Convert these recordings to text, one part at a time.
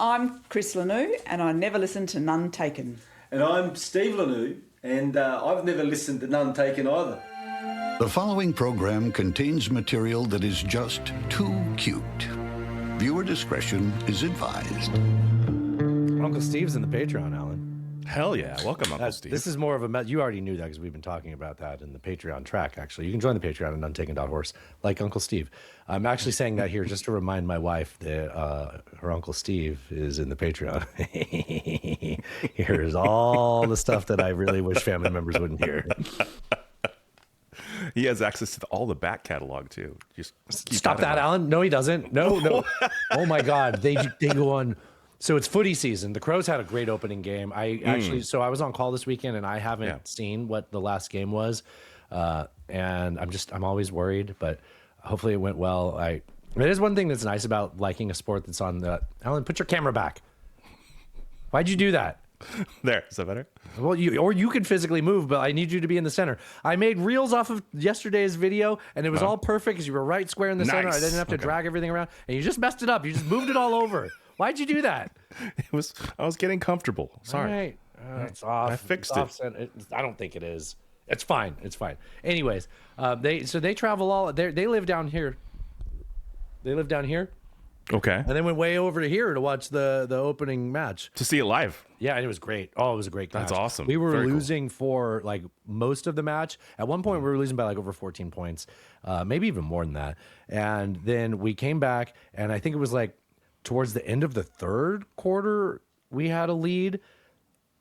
I'm Chris Lanou, and I never listen to None Taken. And I'm Steve Lanou, and I've never listened to None Taken either. The following program contains material that is just too cute. Viewer discretion is advised. Uncle Steve's in the Patreon, Alan. Hell yeah. Welcome, Uncle Steve. This is more of a... You already knew that because we've been talking about that in the Patreon track, actually. You can join the Patreon at untaken.horse, like Uncle Steve. I'm actually saying that here just to remind my wife that her Uncle Steve is in the Patreon. Here's all the stuff that I really wish family members wouldn't hear. He has access to all the back catalog, too. Just Stop that, Alan. No, he doesn't. No. Oh, my God. They go on... So it's footy season. The Crows had a great opening game. I was on call this weekend and I haven't seen what the last game was. And I'm always worried, but hopefully it went well. It is one thing that's nice about liking a sport that's on the, Alan, put your camera back. Why'd you do that? There, is that better? Well, you can physically move, but I need you to be in the center. I made reels off of yesterday's video, and it was all perfect because you were right square in the center. I didn't have to drag everything around, and you just messed it up. You just moved it all over. Why'd you do that? I was getting comfortable. Sorry. All right. It's off. I fixed it. I don't think it is. It's fine. It's fine. Anyways, they travel all. They live down here. They live down here. Okay. And then went way over to here to watch the opening match. To see it live. Yeah, and it was great. Oh, it was a great match. That's awesome. We were Very losing for like most of the match. At one point, we were losing by like over 14 points, maybe even more than that. And then we came back, and I think it was like towards the end of the third quarter, we had a lead.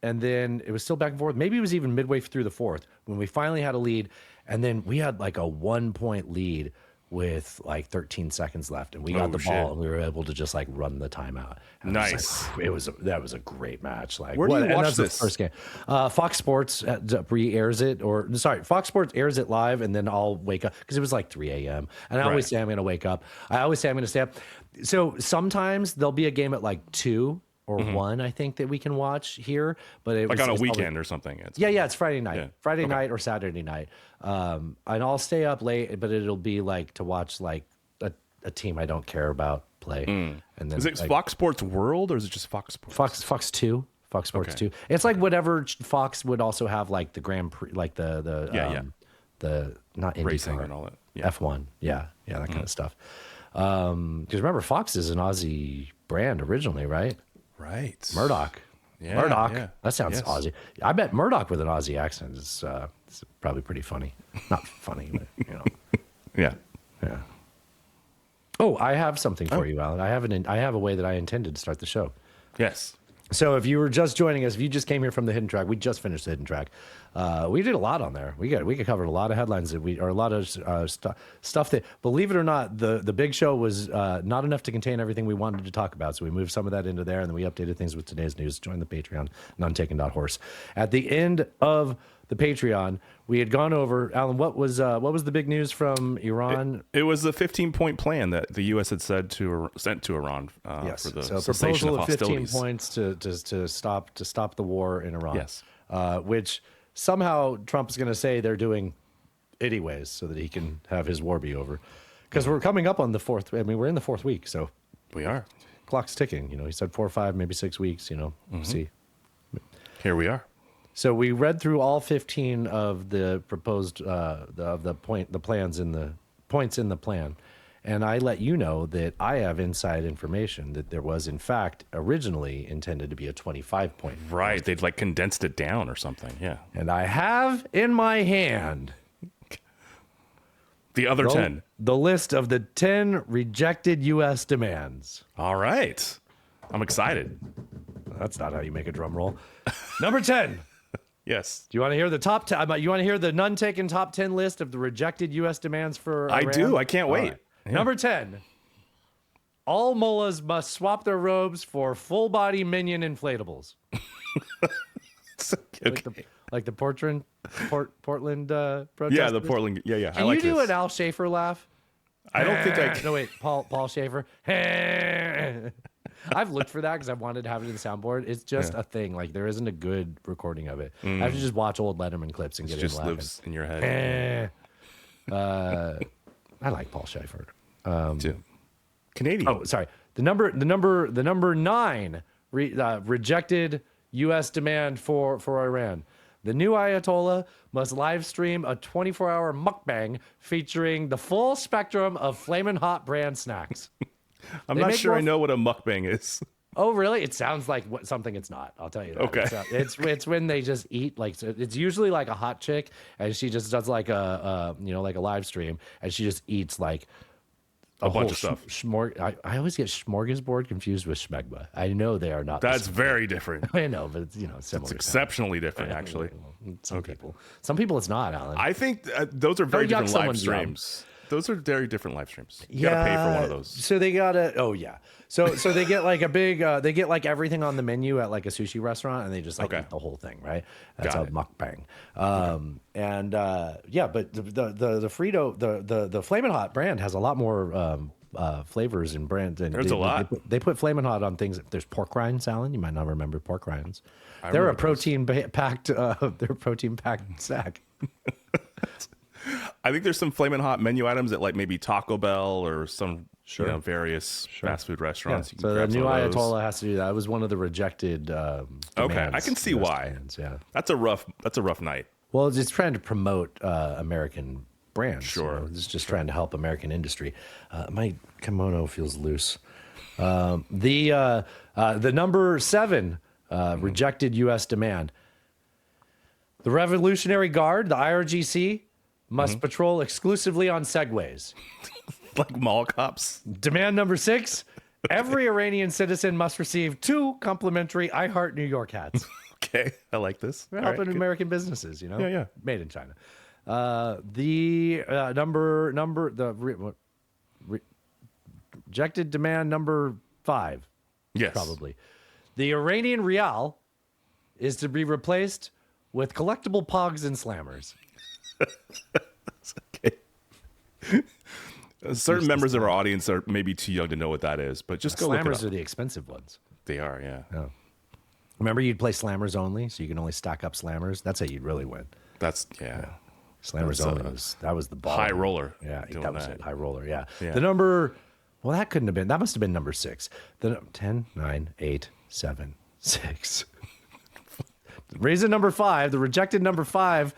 And then it was still back and forth. Maybe it was even midway through the fourth when we finally had a lead. And then we had like a 1 point lead with like 13 seconds left, and we got the ball, and we were able to just like run the timeout. And nice. That was a great match. Like, where do you watch this? First game, Fox Sports re-airs it, Fox Sports airs it live, and then I'll wake up because it was like 3 a.m. And I always say I'm going to wake up. I always say I'm going to stay up. So sometimes there'll be a game at like 2 or 1, I think, that we can watch here. But it like was, on a weekend or something. It's Friday night. Yeah. Friday night or Saturday night. And I'll stay up late, but it'll be like to watch like a team I don't care about play. And then Is it like, Fox Sports World or is it just Fox Sports? Fox 2. Fox Sports 2. It's like whatever Fox would also have, like the Grand Prix, like the not IndyCar, racing and all that. Yeah. F1. Yeah, that kind of stuff. Because remember, Fox is an Aussie brand originally, right? Right. Murdoch. Yeah, Murdoch. yeah. That sounds Aussie. I bet Murdoch with an Aussie accent is it's probably pretty funny. Not funny, but you know. Yeah. Oh, I have something for you, Alan. I have a way that I intended to start the show. Yes. So if you were just joining us, if you just came here from the Hidden Track, we just finished the Hidden Track. We did a lot on there. We covered a lot of headlines or a lot of stuff that, believe it or not, the big show was not enough to contain everything we wanted to talk about. So we moved some of that into there, and then we updated things with today's news. Join the Patreon, untaken.horse. At the end of the Patreon, we had gone over, Alan, what was the big news from Iran? It was the 15-point plan that the U.S. had sent to Iran for the cessation of hostilities. 15 points to stop the war in Iran. Yes. Which somehow Trump is going to say they're doing anyways so that he can have his war be over. Because we're coming up on the fourth. I mean, we're in the fourth week, so we are. Clock's ticking. He said 4 or 5, maybe 6 weeks. We'll see. Here we are. So we read through all 15 of the proposed the points in the plan, and I let you know that I have inside information that there was in fact originally intended to be a 25-point. Right, they'd like condensed it down or something. Yeah. And I have in my hand the other 10. The list of the 10 rejected U.S. demands. All right, I'm excited. That's not how you make a drum roll. Number 10. Yes. Do you want to hear the top 10? You want to hear the none taken top 10 list of the rejected U.S. demands for Iran? I do. I can't wait. Right. Yeah. Number 10. All mullahs must swap their robes for full-body minion inflatables. Okay. Like the Portland protest. Yeah, the Portland. Yeah. Can I like you do this. an Al Schaefer laugh? I don't think I can. No, wait. Paul Schaefer. I've looked for that because I've wanted to have it in the soundboard. It's just a thing. Like, there isn't a good recording of it. I have to just watch old Letterman clips and get it just laughing. lives in your head. I like Paul Schaefer. Too. Canadian. Oh, sorry. The number 9 rejected U.S. demand for Iran. The new Ayatollah must live stream a 24-hour mukbang featuring the full spectrum of Flamin' Hot brand snacks. I'm not sure I know what a mukbang is. Oh, really? It sounds like something it's not. I'll tell you that. Okay. It's when they just eat, like, it's usually like a hot chick, and she just does like a live stream, and she just eats like a bunch of stuff. I always get smorgasbord confused with schmegma. I know they are not. That's very different. I know, but it's, similar. It's exceptionally different, actually. Some people it's not, Alan. I think those are very different live streams. Those are very different live streams. You gotta pay for one of those. So they gotta. Oh yeah. So they get like a big. They get like everything on the menu at like a sushi restaurant, and they just like eat the whole thing, right? That's a mukbang. And but the Frito, the Flamin' Hot brand has a lot more flavors and brands. And there's a lot. They put Flamin' Hot on things. There's pork rinds, Alan. You might not remember pork rinds. They're a protein packed. They're a protein packed snack. I think there's some Flamin' Hot menu items at like maybe Taco Bell or some various fast food restaurants. Yeah. So the new Ayatollah has to do that. It was one of the rejected. Okay, I can see why. Yeah, that's a rough night. Well, it's trying to promote American brands. Sure, it's just trying to help American industry. My kimono feels loose. The number 7 rejected U.S. demand. The Revolutionary Guard, the IRGC, must patrol exclusively on Segways. Like mall cops. Demand number 6, every Iranian citizen must receive 2 complimentary I Heart New York hats. Okay, I like this. We're helping American businesses, Yeah. Made in China. Rejected demand number 5. Yes. Probably. The Iranian rial is to be replaced with collectible pogs and slammers. Okay. Certain members of our audience are maybe too young to know what that is, but just go look it up. Slammers are the expensive ones. They are, yeah. Remember, you'd play slammers only, so you can only stack up slammers. That's how you'd really win. That's, Slammers only was the ball. High roller. Yeah, that was it. High roller. Yeah. Yeah. The number. Well, that must have been number 6. The 10, 9, 8, 7, 6. Reason number 5, the rejected number 5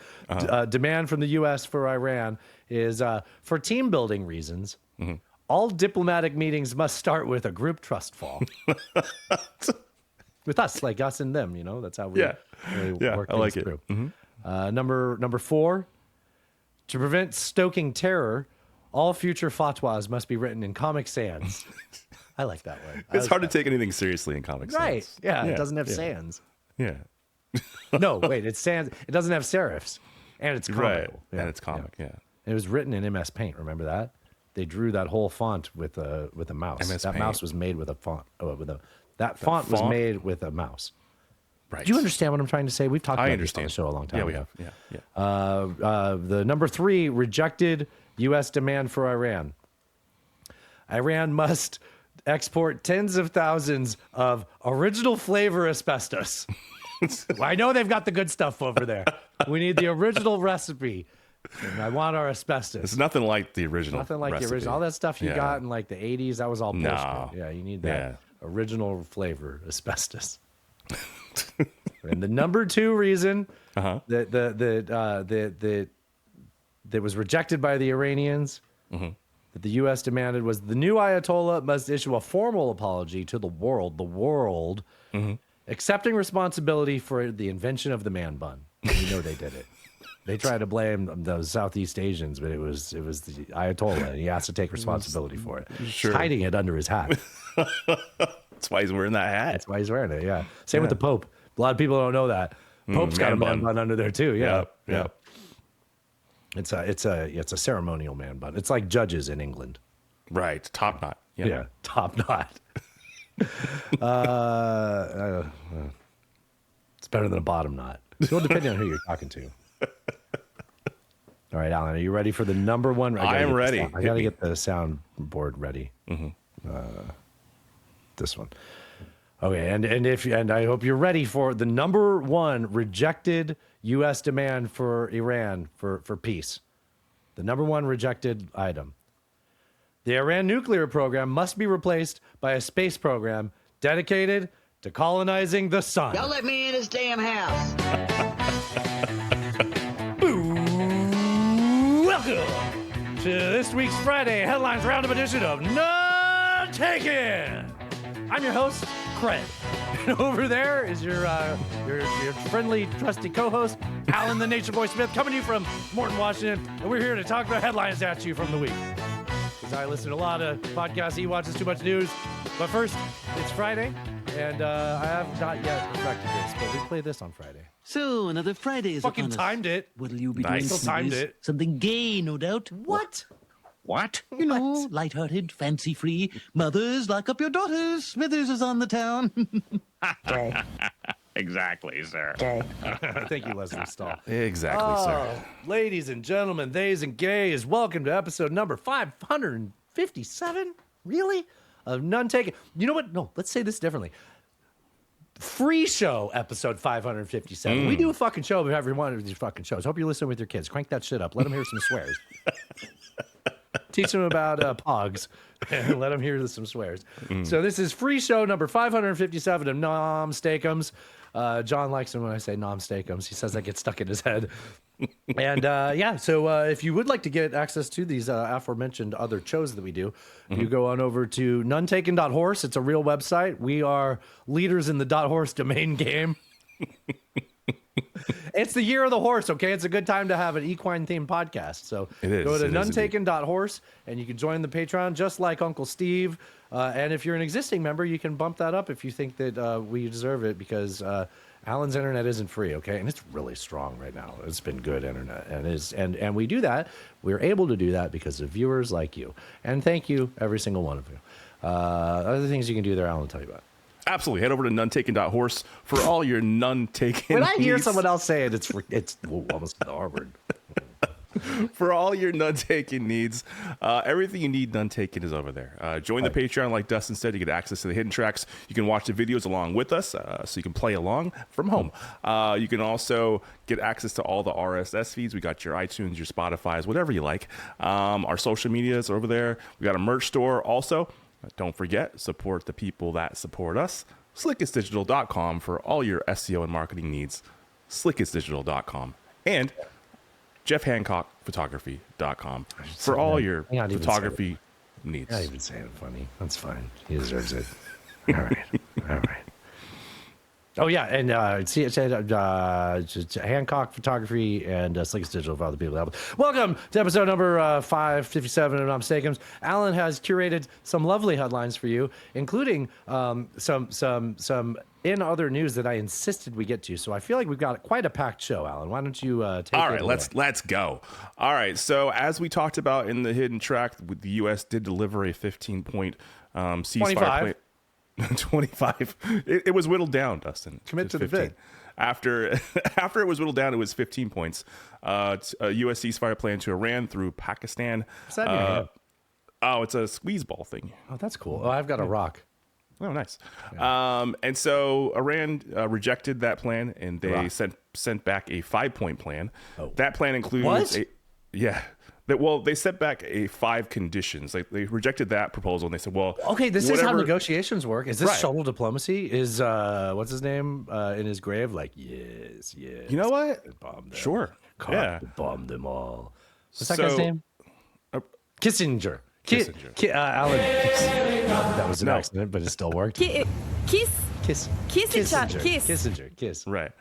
demand from the U.S. for Iran is for team building reasons. All diplomatic meetings must start with a group trust fall. With us, like us and them, that's how we work things through. Number 4, to prevent stoking terror, all future fatwas must be written in Comic Sans. I like that one. It's hard to take anything seriously in Comic Sans. Right. Yeah, it doesn't have sans. Yeah. No, wait, it's sans. It doesn't have serifs. And it's comical. Right. Yeah. And it's comic, yeah. It was written in MS Paint, remember that? They drew that whole font with a mouse. That mouse was made with a font. That font was made with a mouse. Right. Do you understand what I'm trying to say? We've talked about this on the show a long time ago. Yeah, we have. Yeah. The number 3 rejected U.S. demand for Iran. Iran must export tens of thousands of original flavor asbestos. I know they've got the good stuff over there. We need the original recipe. And I want our asbestos. It's nothing like the original. Nothing like the original. All that stuff you got in like the 80s, that was all bullshit. No. Yeah, you need that original flavor, asbestos. And the number 2 reason that was rejected by the Iranians, that the U.S. demanded, was the new Ayatollah must issue a formal apology to the world, accepting responsibility for the invention of the man bun. You know they did it. They tried to blame those Southeast Asians, but it was the Ayatollah, and he has to take responsibility for it. Sure. He's hiding it under his hat. That's why he's wearing that hat. That's why he's wearing it, yeah. Same with the Pope. A lot of people don't know that. Pope's got a man bun under there too, yeah. It's a ceremonial man bun. It's like judges in England. Right, top knot. Yeah, top knot. It's better than a bottom knot. It'll depend on who you're talking to. All right, Alan, are you ready for the number 1? I am ready. I got to get the soundboard ready. This one. Okay, and I hope you're ready for the number 1 rejected U.S. demand for Iran for peace. The number 1 rejected item. The Iran nuclear program must be replaced by a space program dedicated to colonizing the sun. Y'all let me in this damn house. Welcome to this week's Friday Headlines Roundup edition of None Taken. I'm your host, Craig. And over there is your friendly, trusty co-host, Alan the Nature Boy Smith, coming to you from Morton, Washington. And we're here to talk about headlines at you from the week. Because I listen to a lot of podcasts, he watches too much news. But first, it's Friday, and I have not yet perfected this, but we play this on Friday. So, another Friday is Fucking upon us. timed it. What'll you be Nice. doing? Still timed Smithers? it. Something gay, no doubt. What? What? You know, lighthearted, fancy-free. Mothers, lock up your daughters. Smithers is on the town. Gay. Exactly, sir. Gay. Thank you, Leslie Stahl. Exactly, sir. Ladies and gentlemen, theys and gays, welcome to episode number 557. Really? Of None Taken. You know what? No, let's say this differently. Free show episode 557. We do a fucking show every one of these fucking shows. Hope you're listening with your kids. Crank that shit up. Let them hear some swears. Teach them about pogs and let them hear some swears. So this is free show number 557 of Nom Steakums. John likes it when I say Nom Steakums. He says that gets stuck in his head. And so if you would like to get access to these aforementioned other shows that we do, you go on over to nonetaken.horse. It's a real website. We are leaders in the .horse domain game. It's the year of the horse, okay? It's a good time to have an equine-themed podcast. So go to nonetaken.horse, and you can join the Patreon just like Uncle Steve. And if you're an existing member, you can bump that up if you think that we deserve it, because Alan's internet isn't free, okay? And it's really strong right now. It's been good internet. And we do that. We're able to do that because of viewers like you. And thank you, every single one of you. Other things you can do there, Alan will tell you about. Absolutely. Head over to nonetaken.horse for all your none-taken When I hear needs. someone else say it, it's almost the R word. For all your none-taken needs, everything you need none-taken is over there. Join the Patreon like Dustin said. You get access to the hidden tracks. You can watch the videos along with us, so you can play along from home. You can also get access to all the RSS feeds. We got your iTunes, your Spotify's, whatever you like. Our social medias are over there. We got a merch store also. Don't forget, support the people that support us. Slickestdigital.com for all your SEO and marketing needs. Slickestdigital.com. And JeffHancockPhotography.com for all your photography needs. Not even saying it funny. That's fine. He deserves it. All right. All right. Oh, yeah. And see, it said Hancock Photography and Slickest Digital for other people. Welcome to episode number 557 of Nom Steakums. Alan has curated some lovely headlines for you, including some in other news that I insisted we get to. So I feel like we've got quite a packed show, Alan. Why don't you take All it right, away? let's go. All right, so as we talked about in the hidden track, the U.S. did deliver a 15-point ceasefire 25. plan. 25. It was whittled down, Dustin. Commit to the 15. bit. After it was whittled down, it was 15 points. A U.S. ceasefire plan to Iran through Pakistan. What's that in your hand? Oh, it's a squeeze ball thing. Oh, that's cool. Oh, I've got a rock. Oh, nice. And so Iran rejected that plan, and they sent back a 5-point plan. Oh. That plan includes What? they sent back 5 conditions. Like they rejected that proposal, and they said, "Well, Okay, this is how whatever- negotiations work. Is this Right. shuttle diplomacy? Is what's his name in his grave? Like, yes. You know what? Bomb them. Sure, Yeah. Bomb them all. What's that So- guy's name? Kissinger. Kissinger. Alan. That was an accident, but it still worked. Kissinger. Right.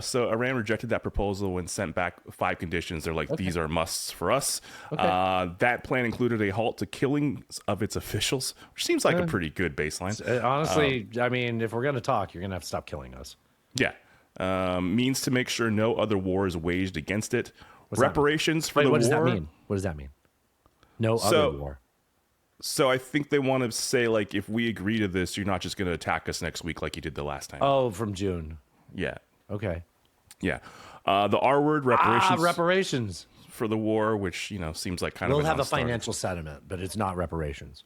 So Iran rejected that proposal and sent back 5 conditions. They're like, these are musts for us. Okay. That plan included a halt to killing of its officials, which seems like a pretty good baseline. Honestly, I mean, if we're going to talk, you're going to have to stop killing us. Yeah. Means to make sure no other war is waged against it. What's that Reparations for Wait, the what war. does that mean? What does that mean? No other war. So I think they want to say, like, if we agree to this, you're not just going to attack us next week like you did the last time. Oh, from June. Yeah. Okay. Yeah. The R word, reparations. Reparations. For the war, which, seems like kind of We'll a have a non-starter. financial settlement, but it's not reparations.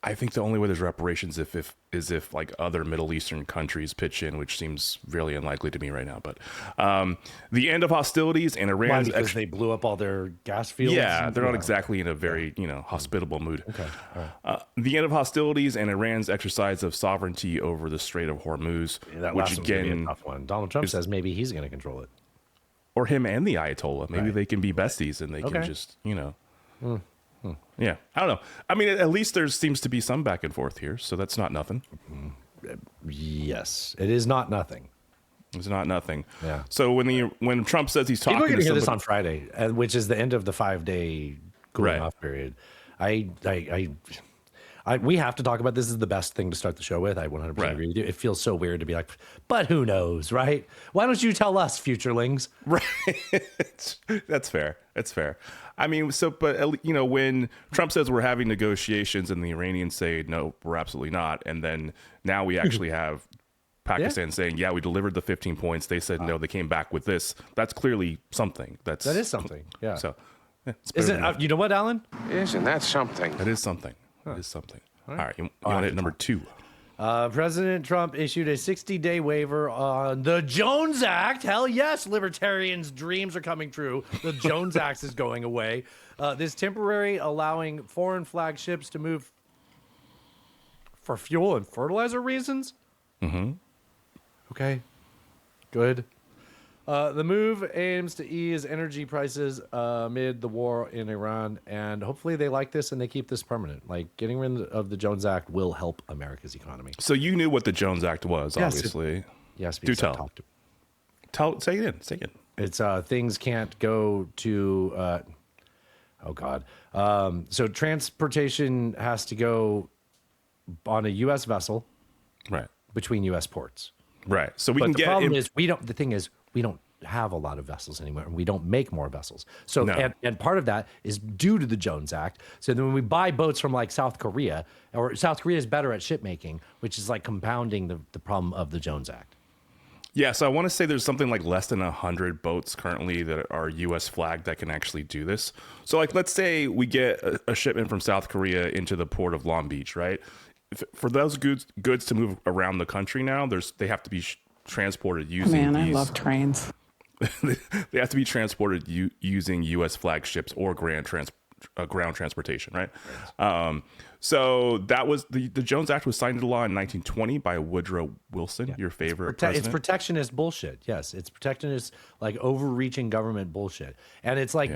I think the only way there's reparations is if like other Middle Eastern countries pitch in, which seems really unlikely to me right now. But the end of hostilities and Why? Iran's Because they blew up all their gas fields. yeah, they're not exactly in a very hospitable mood. Okay. All right. The end of hostilities and Iran's exercise of sovereignty over the Strait of Hormuz, Yeah, that which last one's gonna be a again, tough one. Donald Trump says maybe he's going to control it. or him and the Ayatollah, maybe Right. they can be besties and they can Okay. just yeah, I don't know. I mean, at least there seems to be some back and forth here, so that's not nothing. Yes, it is not nothing. It's not nothing. Yeah. So when Trump says he's talking People are going to to hear this somebody, on Friday, which is the end of the 5-day cooling Right. off period. We have to talk about this. Is the best thing to start the show with. I 100% Right. agree with you. It feels so weird to be like, but who knows, right? Why don't you tell us, futurelings? right? That's fair. That's fair. I mean, but when Trump says we're having negotiations and the Iranians say no, we're absolutely not, and then now we actually have Pakistan saying, yeah, we delivered the 15 points. They said no, they came back with this. That's clearly something. That is something. Yeah. So it's better Isn't than nothing. you know what, Alan? Isn't that something? That is something. That is something. All right. You want it number 2? President Trump issued a 60-day waiver on the Jones Act. Hell yes, libertarians' dreams are coming true. The Jones Act is going away. This temporary allowing foreign flag ships to move for fuel and fertilizer reasons. Mm-hmm. Okay. Good. The move aims to ease energy prices amid the war in Iran, and hopefully they like this and they keep this permanent. Like, getting rid of the Jones Act will help America's economy. So you knew what the Jones Act was, Yes, obviously. Yes, Do because I tell. talked to- Say it in. Say it in. It's things can't go to oh god. So transportation has to go on a U.S. vessel Right. between U.S. ports. Right. So we But can the get problem in- is we don't have a lot of vessels anymore, and we don't make more vessels. So No. and part of that is due to the Jones Act. So then when we buy boats from like South Korea, or South Korea is better at ship making, which is like compounding the problem of the Jones Act. Yeah, so I want to say there's something like less than 100 boats currently that are U.S. flagged that can actually do this. So, like, let's say we get a shipment from South Korea into the port of Long Beach, right? For those goods to move around the country now, they have to be transported using Man, I love trains. they have to be transported using U.S. flagships or ground transportation, right? So that was the Jones Act was signed into law in 1920 by Woodrow Wilson, your favorite It's president. protectionist bullshit. Yes, it's protectionist, like overreaching government bullshit. And it's like,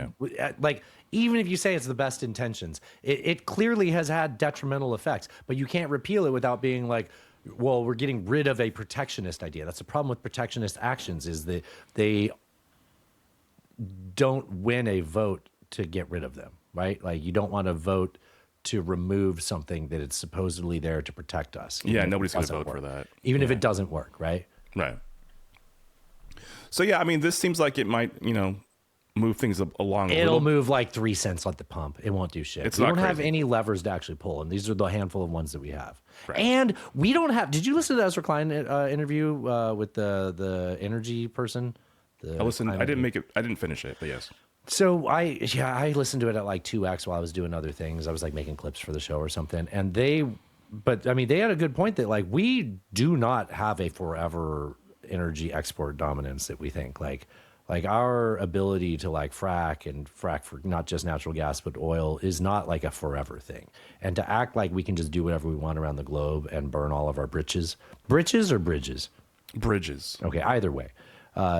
like even if you say it's the best intentions, it clearly has had detrimental effects. But you can't repeal it without being like, well, we're getting rid of a protectionist idea. That's the problem with protectionist actions, is that they don't win a vote to get rid of them, right? Like, you don't want to vote to remove something that is supposedly there to protect us. Yeah, even if nobody's it going to doesn't vote for work. that. Even if it doesn't work, right? Right. So yeah, I mean, this seems like it might, move things along. It'll move like 3 cents at the pump. It won't do shit. It's we not don't have crazy. any levers to actually pull, and these are the handful of ones that we have. Right. And we don't have. Did you listen to Ezra Klein interview with the energy person? I listened. I didn't make it. I didn't finish it, but yes. So I listened to it at like 2x while I was doing other things. I was like making clips for the show or something, and they had a good point that like we do not have a forever energy export dominance that we think like our ability to like frack for not just natural gas but oil is not like a forever thing, and to act like we can just do whatever we want around the globe and burn all of our bridges or bridges, okay, either way,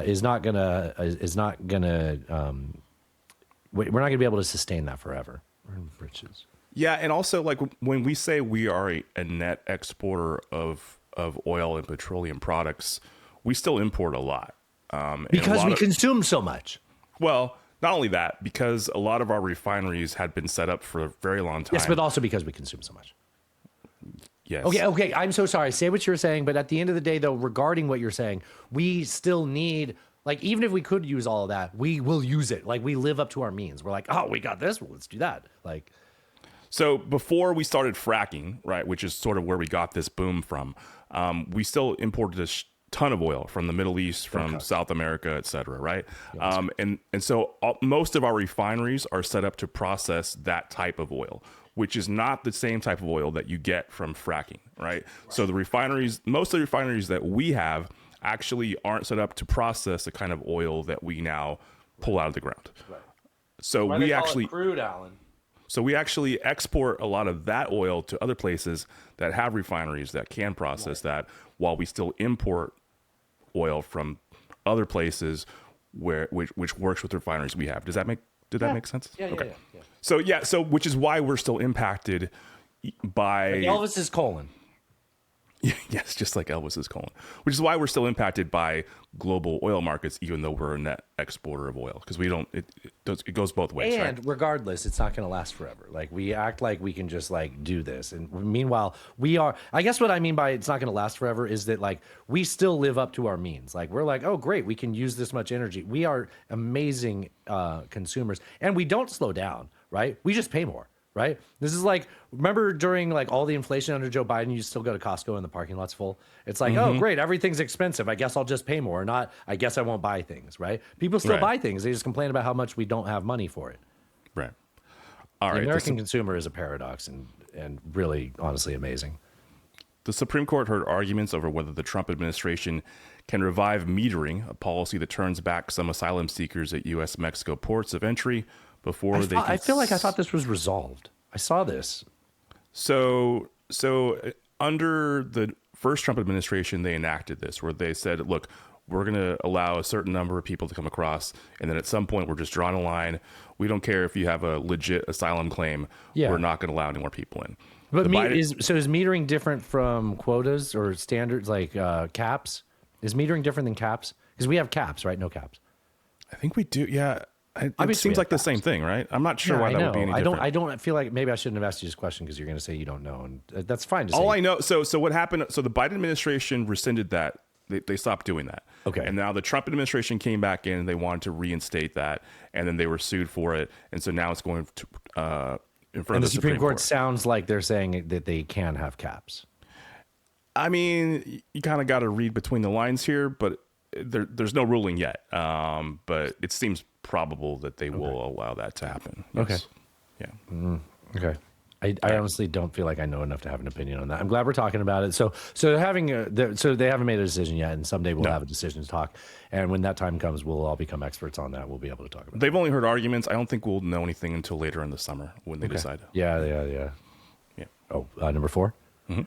is not gonna we're not gonna be able to sustain that forever. We're in bridges. Yeah, and also like when we say we are a net exporter of oil and petroleum products, we still import a lot. Because we consume so much. Well, not only that, because a lot of our refineries had been set up for a very long time. Yes, but also because we consume so much. Yes. Okay. I'm so sorry. Say what you're saying, but at the end of the day, though, regarding what you're saying, we still need, like, even if we could use all of that, we will use it. Like, we live up to our means. We're like, oh, we got this. Well, let's do that. Like, so before we started fracking, right, which is sort of where we got this boom from, we still imported a ton of oil from the Middle East, from South America, et cetera, right? And so most of our refineries are set up to process that type of oil. which is not the same type of oil that you get from fracking, right? So the refineries, most of the refineries that we have actually aren't set up to process the kind of oil that we now pull out of the ground. Right. So we actually crude, Alan. So we actually export a lot of that oil to other places that have refineries that can process that, while we still import oil from other places which works with refineries we have. Did that make sense? Yeah, okay. Yeah. So which is why we're still impacted by Elvis's colon. Yes, just like Elvis's colon, which is why we're still impacted by global oil markets, even though we're a net exporter of oil, because we don't. It goes both ways. And right? regardless, it's not going to last forever. Like, we act like we can just like do this, and meanwhile, we are. I guess what I mean by it's not going to last forever is that like we still live up to our means. Like, we're like, oh great, we can use this much energy. We are amazing consumers, and we don't slow down. Right? We just pay more. Right? This is like, remember during like all the inflation under Joe Biden, you still go to Costco and the parking lot's full. It's like, oh, great, everything's expensive. I guess I'll just pay more. Not, I guess I won't buy things, right? People still buy things. They just complain about how much we don't have money for it. Right. All right. The American consumer is a paradox and really, honestly, amazing. The Supreme Court heard arguments over whether the Trump administration can revive metering, a policy that turns back some asylum seekers at U.S.-Mexico ports of entry before I feel like I thought this was resolved. I saw this. So under the first Trump administration, they enacted this where they said, look, we're going to allow a certain number of people to come across, and then at some point we're just drawing a line. We don't care if you have a legit asylum claim. Yeah. We're not going to allow any more people in. But is metering different from quotas or standards like caps? Is metering different than caps? Because we have caps, right? No caps. I think we do. Yeah. It seems like the same thing, right? I'm not sure why that would be any different. I don't feel like maybe I shouldn't have asked you this question because you're going to say you don't know, and that's fine to say. All I know, so what happened? So the Biden administration rescinded that. They stopped doing that. Okay. And now the Trump administration came back in and they wanted to reinstate that, and then they were sued for it, and so now it's going to in front of the Supreme Court. Sounds like they're saying that they can have caps. I mean, you kind of got to read between the lines here, but there's no ruling yet. But it seems probable that they will allow that to happen. Yes. Okay. Yeah. Okay. I honestly don't feel like I know enough to have an opinion on that. I'm glad we're talking about it. So they haven't made a decision yet, and someday we'll have a decision to talk. And when that time comes, we'll all become experts on that. We'll be able to talk about it. They've only heard arguments. I don't think we'll know anything until later in the summer when they decide. Yeah. Oh, number 4? Mm-hmm.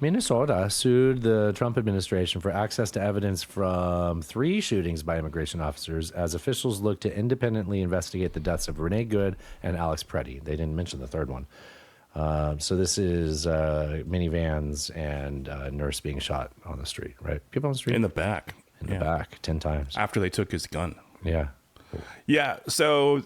Minnesota sued the Trump administration for access to evidence from 3 shootings by immigration officers as officials look to independently investigate the deaths of Renee Good and Alex Preddy. They didn't mention the third one. So this is minivans and a nurse being shot on the street, right? People on the street? In the back. In the back, 10 times. After they took his gun. Yeah. Yeah. So,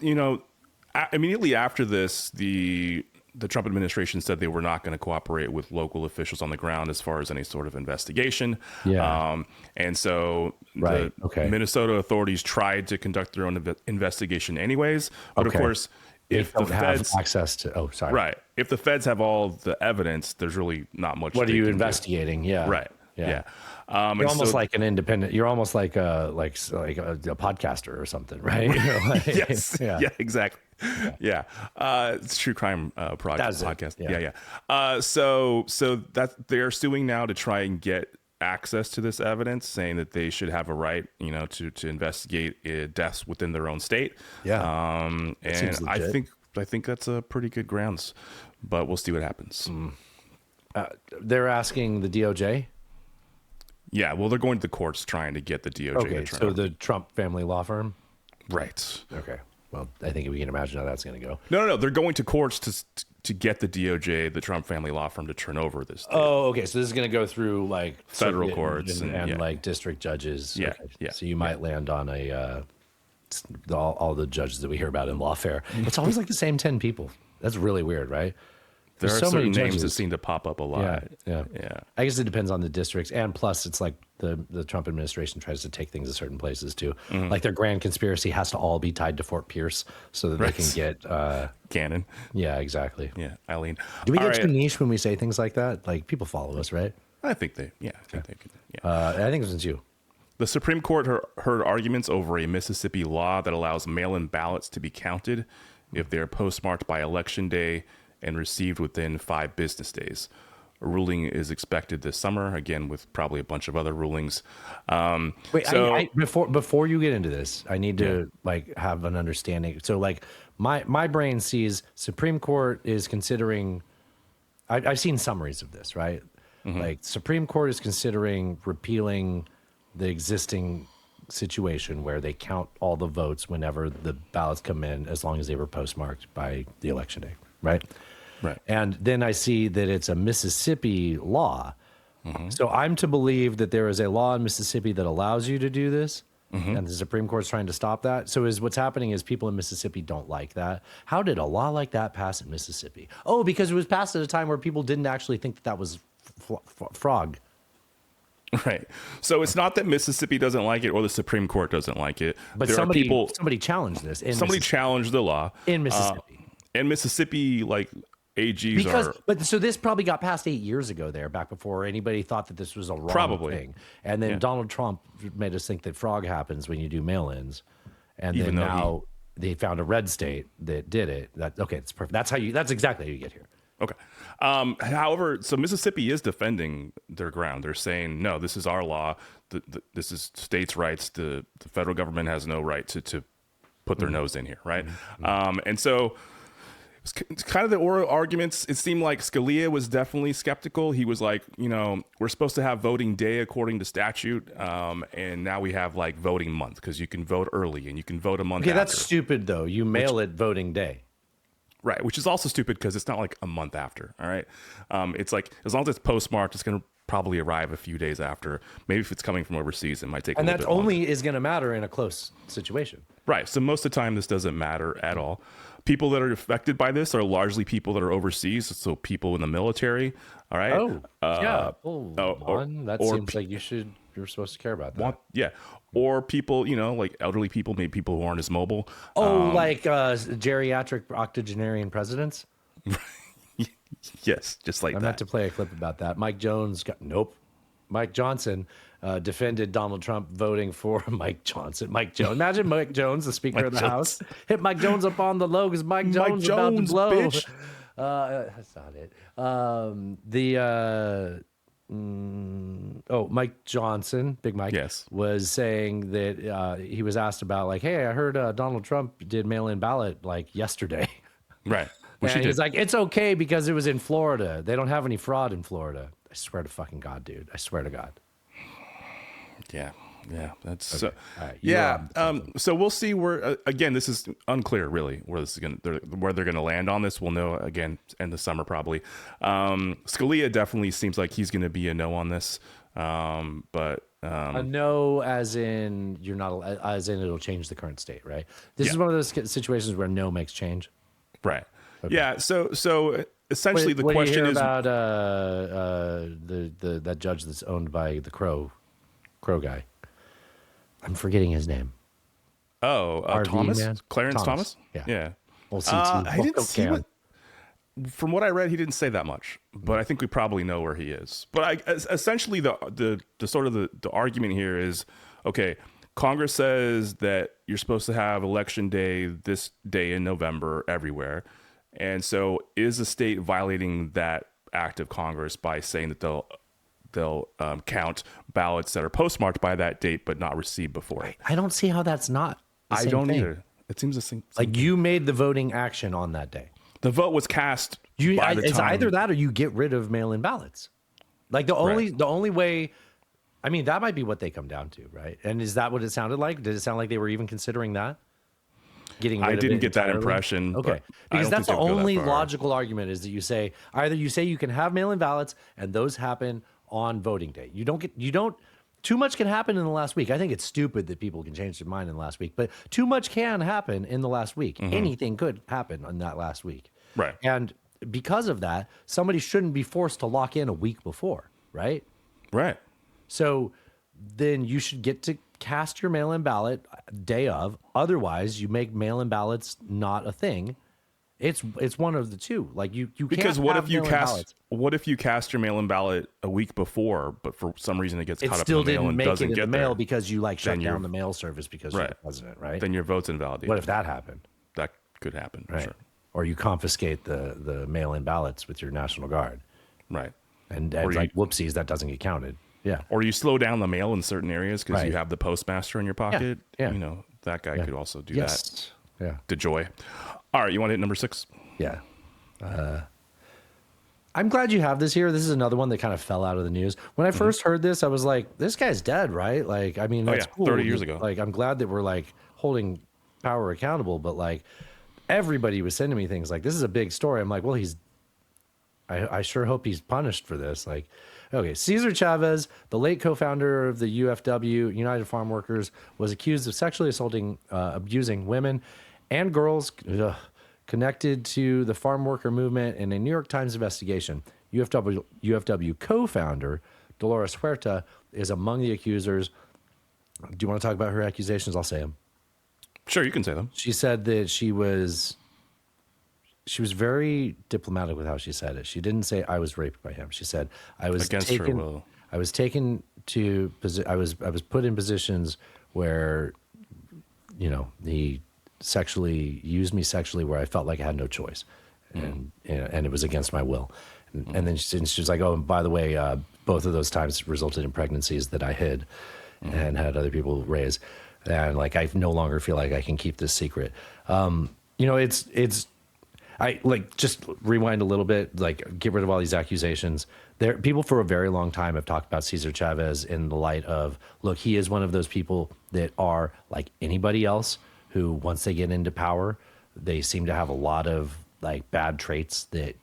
immediately after this, the Trump administration said they were not going to cooperate with local officials on the ground as far as any sort of investigation. Yeah. And so the Minnesota authorities tried to conduct their own investigation anyways. But of course, if the feds have access to, right. If the feds have all the evidence, there's really not much. What are you investigating? Do. Yeah. Right. Yeah. You're almost like an independent. You're almost like a podcaster or something, right? Yes. Yeah. Exactly. Yeah. It's true crime podcast. Yeah. So that they're suing now to try and get access to this evidence, saying that they should have a right, to investigate deaths within their own state. Yeah. And I think that's a pretty good grounds, but we'll see what happens. They're asking the DOJ. Yeah, well, they're going to the courts trying to get the DOJ. Okay, so the Trump family law firm? Right. Okay. Well, I think we can imagine how that's going to go. No. They're going to courts to get the DOJ, the Trump family law firm, to turn over this deal. Oh, okay. So this is going to go through like federal courts and like district judges. Yeah. Okay. Yeah. So you might land on all the judges that we hear about in lawfare. It's always like the same 10 people. That's really weird, right? There are so certain many names that seem to pop up a lot. Yeah. I guess it depends on the districts, and plus, it's like the Trump administration tries to take things to certain places too. Mm-hmm. Like their grand conspiracy has to all be tied to Fort Pierce so that they can get Cannon. Yeah, exactly. Yeah, Eileen. Do we get too niche when we say things like that? Like people follow us, right? I think they. Yeah, I think they could. Yeah. I think it was you. The Supreme Court heard arguments over a Mississippi law that allows mail-in ballots to be counted if they're postmarked by Election Day and received within 5 business days. A ruling is expected this summer, again, with probably a bunch of other rulings. Wait, so before you get into this, I need to like have an understanding. So like my brain sees Supreme Court is considering. I've seen summaries of this, right? Like Supreme Court is considering repealing the existing situation where they count all the votes whenever the ballots come in, as long as they were postmarked by the election day, right? Right. And then I see that it's a Mississippi law. So I'm to believe that there is a law in Mississippi that allows you to do this, and the Supreme Court's trying to stop that. So what's happening is people in Mississippi don't like that. How did a law like that pass in Mississippi? Oh, because it was passed at a time where people didn't actually think that was frog. Right. So it's not that Mississippi doesn't like it or the Supreme Court doesn't like it. But there somebody are people. somebody challenged this. Somebody challenged the law in Mississippi. And Mississippi, like AGs but so this probably got passed 8 years ago there, back before anybody thought that this was a wrong thing. And then Donald Trump made us think that frog happens when you do mail-ins. And Even then though now they found a red state that did it. It's perfect. That's exactly how you get here. Okay. However, so Mississippi is defending their ground. They're saying, no, this is our law. This is states' rights. The federal government has no right to put their nose in here, right? And so it's kind of the oral arguments. It seemed like Scalia was definitely skeptical. He was like, we're supposed to have voting day according to statute, and now we have like voting month because you can vote early and you can vote a month after. That's stupid, though. You mail it voting day. Right, which is also stupid because it's not like a month after, all right? It's like, as long as it's postmarked, it's going to probably arrive a few days after. Maybe if it's coming from overseas, it might take a little bit longer. And that only is going to matter in a close situation. Right, so most of the time, this doesn't matter at all. People that are affected by this are largely people that are overseas, so people in the military, all right? That seems like you're supposed to care about that. Or people, like elderly people, maybe people who aren't as mobile. Like geriatric octogenarian presidents? Yes, just like I meant to play a clip about that. Mike Johnson defended Donald Trump voting for Mike Jones. Imagine Mike Jones, the Speaker of the House. Hit Mike Jones up on the low because Mike Jones is about to blow. Bitch. That's not it. Mike Johnson, Big Mike, was saying that he was asked about like, hey, I heard Donald Trump did mail-in ballot like yesterday. Right. And he's like, it's okay because it was in Florida. They don't have any fraud in Florida. I swear to fucking God, dude. I swear to God. Yeah. That's okay. Right, so we'll see where again, this is unclear really where they're gonna land on this. We'll know again in the summer probably. Scalia definitely seems like he's gonna be a no on this, but a no as in you're not, as in it'll change the current state, right? This is one of those situations where no makes change, right? Okay. Yeah. So essentially the question is about that judge that's owned by the Crow guy. I'm forgetting his name. Thomas? Man? Clarence Thomas? Yeah. Well, I didn't see from what I read, he didn't say that much, but I think we probably know where he is. But essentially the sort of the argument here is, okay, Congress says that you're supposed to have election day this day in November everywhere. And so is the state violating that act of Congress by saying that they'll count ballots that are postmarked by that date but not received before? I don't see how that's not the same I don't thing. either. It seems the same. Like you made the voting action on that day. The vote was cast. It's either that or you get rid of mail-in ballots. Like the only way. I mean, that might be what they come down to, right? And is that what it sounded like? Did it sound like they were even considering that? I didn't get that impression. Okay, because that's the only logical argument is that you say you can have mail-in ballots and those happen on voting day. Too much can happen in the last week. I think it's stupid that people can change their mind in the last week, but too much can happen in the last week. Mm-hmm. Anything could happen in that last week. Right. And because of that, somebody shouldn't be forced to lock in a week before, right? Right. So then you should get to cast your mail-in ballot day of. Otherwise, you make mail-in ballots not a thing. It's one of the two. Like you because can't what have if you mail-in cast ballots. What if you cast your mail-in ballot a week before, but for some reason it gets caught up in the mail and doesn't get mail there? because you shut down the mail service because you're the president, right? Then your vote's invalidated. What if that happened? That could happen, right? Sure. or you confiscate the mail-in ballots with your National Guard. Right. And Or it's you- like, whoopsies, that doesn't get counted. Yeah. Or you slow down the mail in certain areas because you Right. have the postmaster in your pocket. Yeah. You know, that guy could also do Yes. Yeah. that. DeJoy. All right, you want to hit number 6? Yeah. I'm glad you have this here. This is another one that kind of fell out of the news. When I first heard this, I was like, this guy's dead, right? Like, I mean, that's yeah, cool. 30 years ago. Like, I'm glad that we're like holding power accountable, but like everybody was sending me things like, this is a big story. I'm like, well, I sure hope he's punished for this. Like, okay, Cesar Chavez, the late co-founder of the UFW, United Farm Workers, was accused of sexually assaulting, abusing women and girls connected to the farm worker movement in a New York Times investigation. UFW co-founder Dolores Huerta is among the accusers. Do you want to talk about her accusations? I'll say them. Sure, you can say them. She said that she was very diplomatic with how she said it. She didn't say I was raped by him. She said I was Against her taken. will. I was taken to. I was put in positions where, you know, he sexually used me sexually, where I felt like I had no choice, and it was against my will. And then she was like, oh, and by the way, both of those times resulted in pregnancies that I hid and had other people raise. And like, I no longer feel like I can keep this secret. You know, I like, just rewind a little bit, like get rid of all these accusations. People for a very long time have talked about Cesar Chavez in the light of, look, he is one of those people that are like anybody else who, once they get into power, they seem to have a lot of like bad traits that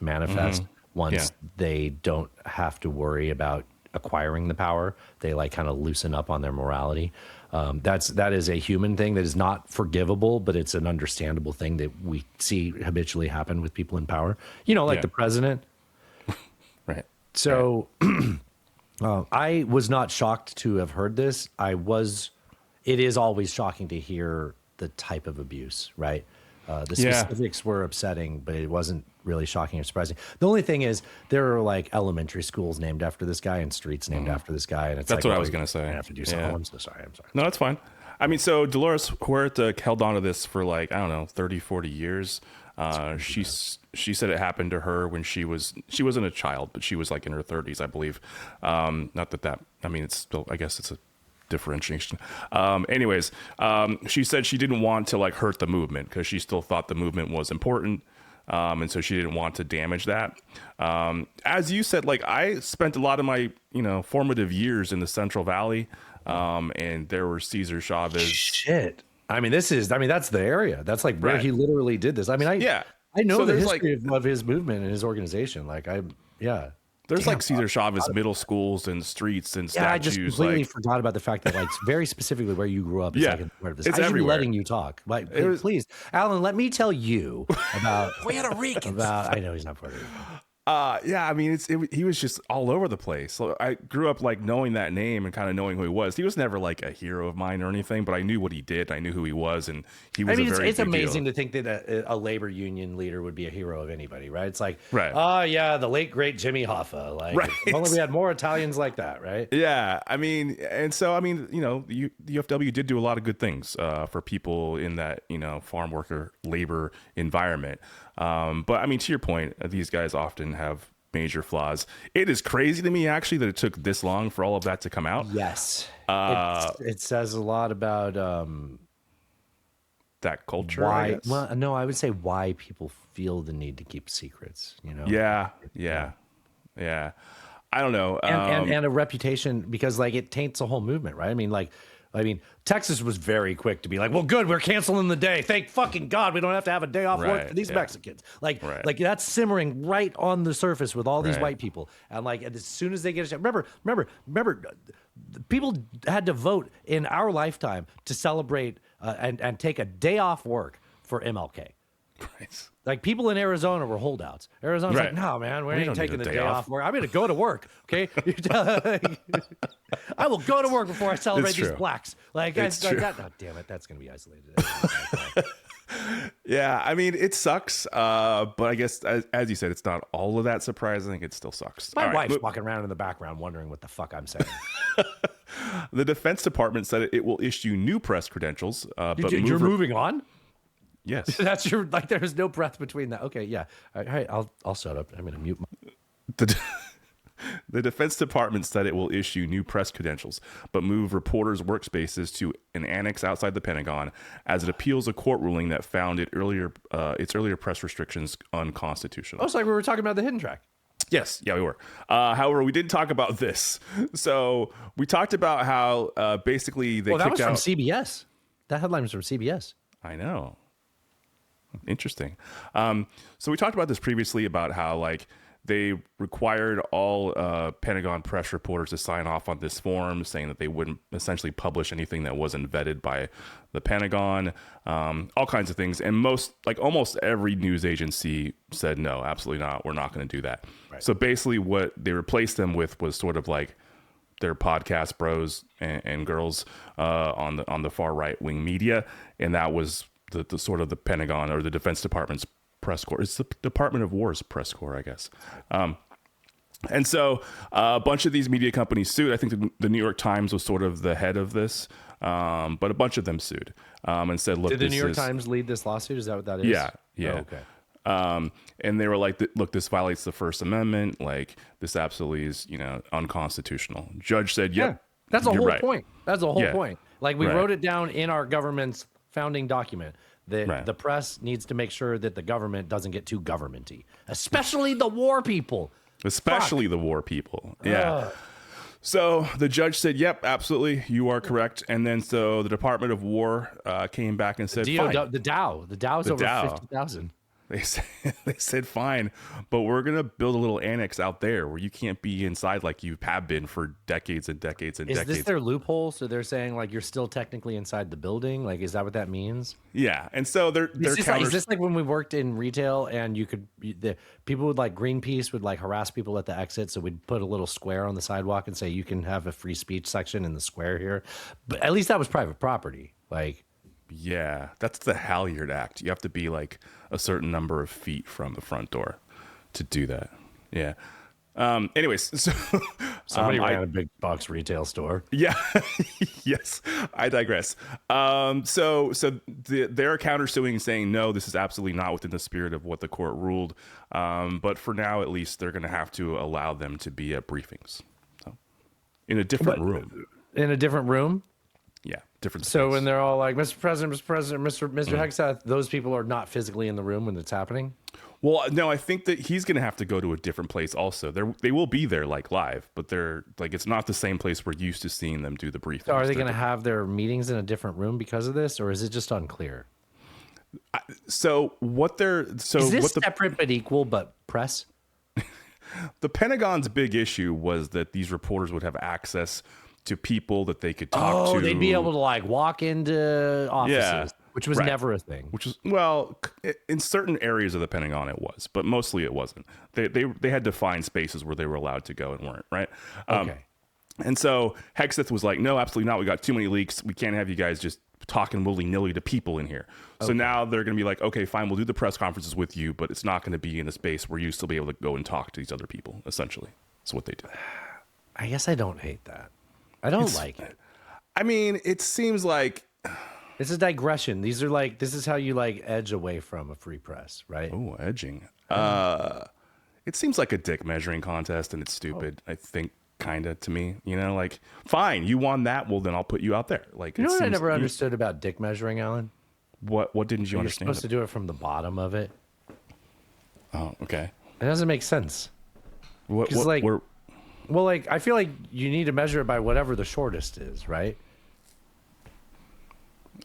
manifest once they don't have to worry about acquiring the power. They like kind of loosen up on their morality. That is a human thing that is not forgivable, but it's an understandable thing that we see habitually happen with people in power. You know, like the president. Right. So I was not shocked to have heard this. It is always shocking to hear the type of abuse, right? The specifics were upsetting, but it wasn't really shocking or surprising. The only thing is there are like elementary schools named after this guy and streets named after this guy. And it's That's like, what I was going to say. I have to do something. I'm so sorry. I'm sorry. No, that's fine. I mean, so Dolores Huerta held on to this for like, I don't know, 30, 40 years. She said it happened to her when she wasn't a child, but she was like in her 30s, I believe. Not that, I mean, it's still, I guess it's a differentiation. Anyways, she said she didn't want to like hurt the movement because she still thought the movement was important. And so she didn't want to damage that. As you said, like I spent a lot of my, formative years in the Central Valley. And there were Cesar Chavez. Shit. I mean, that's the area. That's like where he literally did this. I mean, I know So the there's, history of his movement and his organization. There's like Cesar Chavez middle schools and streets and statues. I just completely forgot about the fact that, like, very specifically where you grew up is like a part of this. It's I should be everywhere. letting you talk. Like, please, Alan, let me tell you about Puerto Ricans. I know he's not Puerto Rican. I mean, he was just all over the place. So I grew up like knowing that name and kind of knowing who he was. He was never like a hero of mine or anything, but I knew what he did. I knew who he was, and he was. I mean, a very it's big amazing deal. to think that a labor union leader would be a hero of anybody, right? It's like, Right. oh yeah, the late great Jimmy Hoffa. Like, Right. if only we had more Italians like that, right? Yeah, I mean, and so I mean, the UFW did do a lot of good things for people in that farm worker labor environment. But I mean, to your point, these guys often have major flaws. It is crazy to me actually that it took this long for all of that to come out. Yes, it says a lot about That culture. I why. guess. Well, no, I would say why people feel the need to keep secrets. Yeah. I don't know. And a reputation, because like it taints a whole movement, right? I mean, Texas was very quick to be like, well, good, we're canceling the day. Thank fucking God we don't have to have a day off work Right, for these yeah. Mexicans. Like Right. that's simmering right on the surface with all these Right. white people. And like, as soon as they get a chance, remember, people had to vote in our lifetime to celebrate and take a day off work for MLK. Right. Like people in Arizona were holdouts. Arizona's Right. like, no, man, we ain't don't taking need the a day day off off." work. I'm going to go to work. Okay. I will go to work before I celebrate It's these true. blacks. Like, It's like true. that. Oh, damn it. That's going to be isolated. Yeah, I mean, it sucks. But I guess, as you said, it's not all of that surprising. It still sucks. My All right, wife's walking around in the background wondering what the fuck I'm saying. The Defense Department said it will issue new press credentials. But You're moving on? Yes. That's your like. There's no breath between that. Okay, yeah. All right, I'll shut up. I'm gonna mute. The Defense Department said it will issue new press credentials, but move reporters' workspaces to an annex outside the Pentagon as it appeals a court ruling that found its earlier press restrictions unconstitutional. Oh, it's like we were talking about the hidden track. Yes, yeah, we were. However, we didn't talk about this. So we talked about how basically they Well, that kicked was from out. CBS. That headline was from CBS. I know. Interesting. So we talked about this previously about how like they required all Pentagon press reporters to sign off on this form saying that they wouldn't essentially publish anything that wasn't vetted by the Pentagon, all kinds of things. And almost every news agency said, no, absolutely not. We're not going to do that. Right. So basically what they replaced them with was sort of like their podcast bros and girls on the far right wing media. And that was the sort of the Pentagon or the Defense Department's press corps. It's the Department of War's press corps, I guess. And so a bunch of these media companies sued. I think the New York Times was sort of the head of this, but a bunch of them sued and said, look, did the New York Times lead this lawsuit? Is that what that is? Yeah. Oh, okay. And they were like, look, this violates the First Amendment. Like, this absolutely is, unconstitutional. Judge said, yep. Yeah, that's the whole right. point. That's the whole point. Like, we Right. wrote it down in our government's founding document that Right. the press needs to make sure that the government doesn't get too governmenty, especially the war people. Especially the war people. Yeah. So the judge said, yep, absolutely, you are correct. And then so the Department of War came back and said, fine. The Dow's The over Dow. 50,000. They said, fine, but we're going to build a little annex out there where you can't be inside like you have been for decades and decades and Is decades. this their loophole? So they're saying like you're still technically inside the building? Like, is that what that means? Yeah. And so they're Is this like when we worked in retail and the people would like Greenpeace would like harass people at the exit. So we'd put a little square on the sidewalk and say, you can have a free speech section in the square here. But at least that was private property. Like, Yeah, that's the Halyard Act. You have to be like a certain number of feet from the front door to do that. Yeah. Anyways, so somebody ran a big box retail store. yeah, yes, I digress. So they're countersuing, saying no, this is absolutely not within the spirit of what the court ruled. But for now, at least, they're going to have to allow them to be at briefings, so in a different room. In a different room. Yeah, different. So space. when they're all like, Mr. President, Mr. Hegseth, those people are not physically in the room when it's happening? Well, no, I think that he's going to have to go to a different place also. They will be there like live, but they're like, it's not the same place we're used to seeing them do the briefings. So are they going to have their meetings in a different room because of this, or is it just unclear? So what they're so Is this what the separate but equal but press? the Pentagon's big issue was that these reporters would have access to people that they could talk to. Oh, they'd be able to like walk into offices, Yeah, which was right. never a thing. Which is, well, in certain areas of the Pentagon it was, but mostly it wasn't. They had defined spaces where they were allowed to go and weren't, right? Okay. And so Hegseth was like, no, absolutely not. We got too many leaks. We can't have you guys just talking willy-nilly to people in here. So now they're going to be like, okay, fine, we'll do the press conferences with you, but it's not going to be in a space where you still be able to go and talk to these other people, essentially. That's what they do. I guess I don't hate that. I don't like it. I mean, it seems like... It's a digression. These are like, this is how you like edge away from a free press, right? Oh, edging. It seems like a dick measuring contest, and it's stupid, I think, kind of, to me. You know, like, fine, you won that, well, then I'll put you out there. Like, You know what I seems- never understood about dick measuring, Alan? What didn't you You're understand? supposed to do it from the bottom of it. Oh, okay. It doesn't make sense. What, 'Cause, like- we're- Well, like, I feel like you need to measure it by whatever the shortest is, right?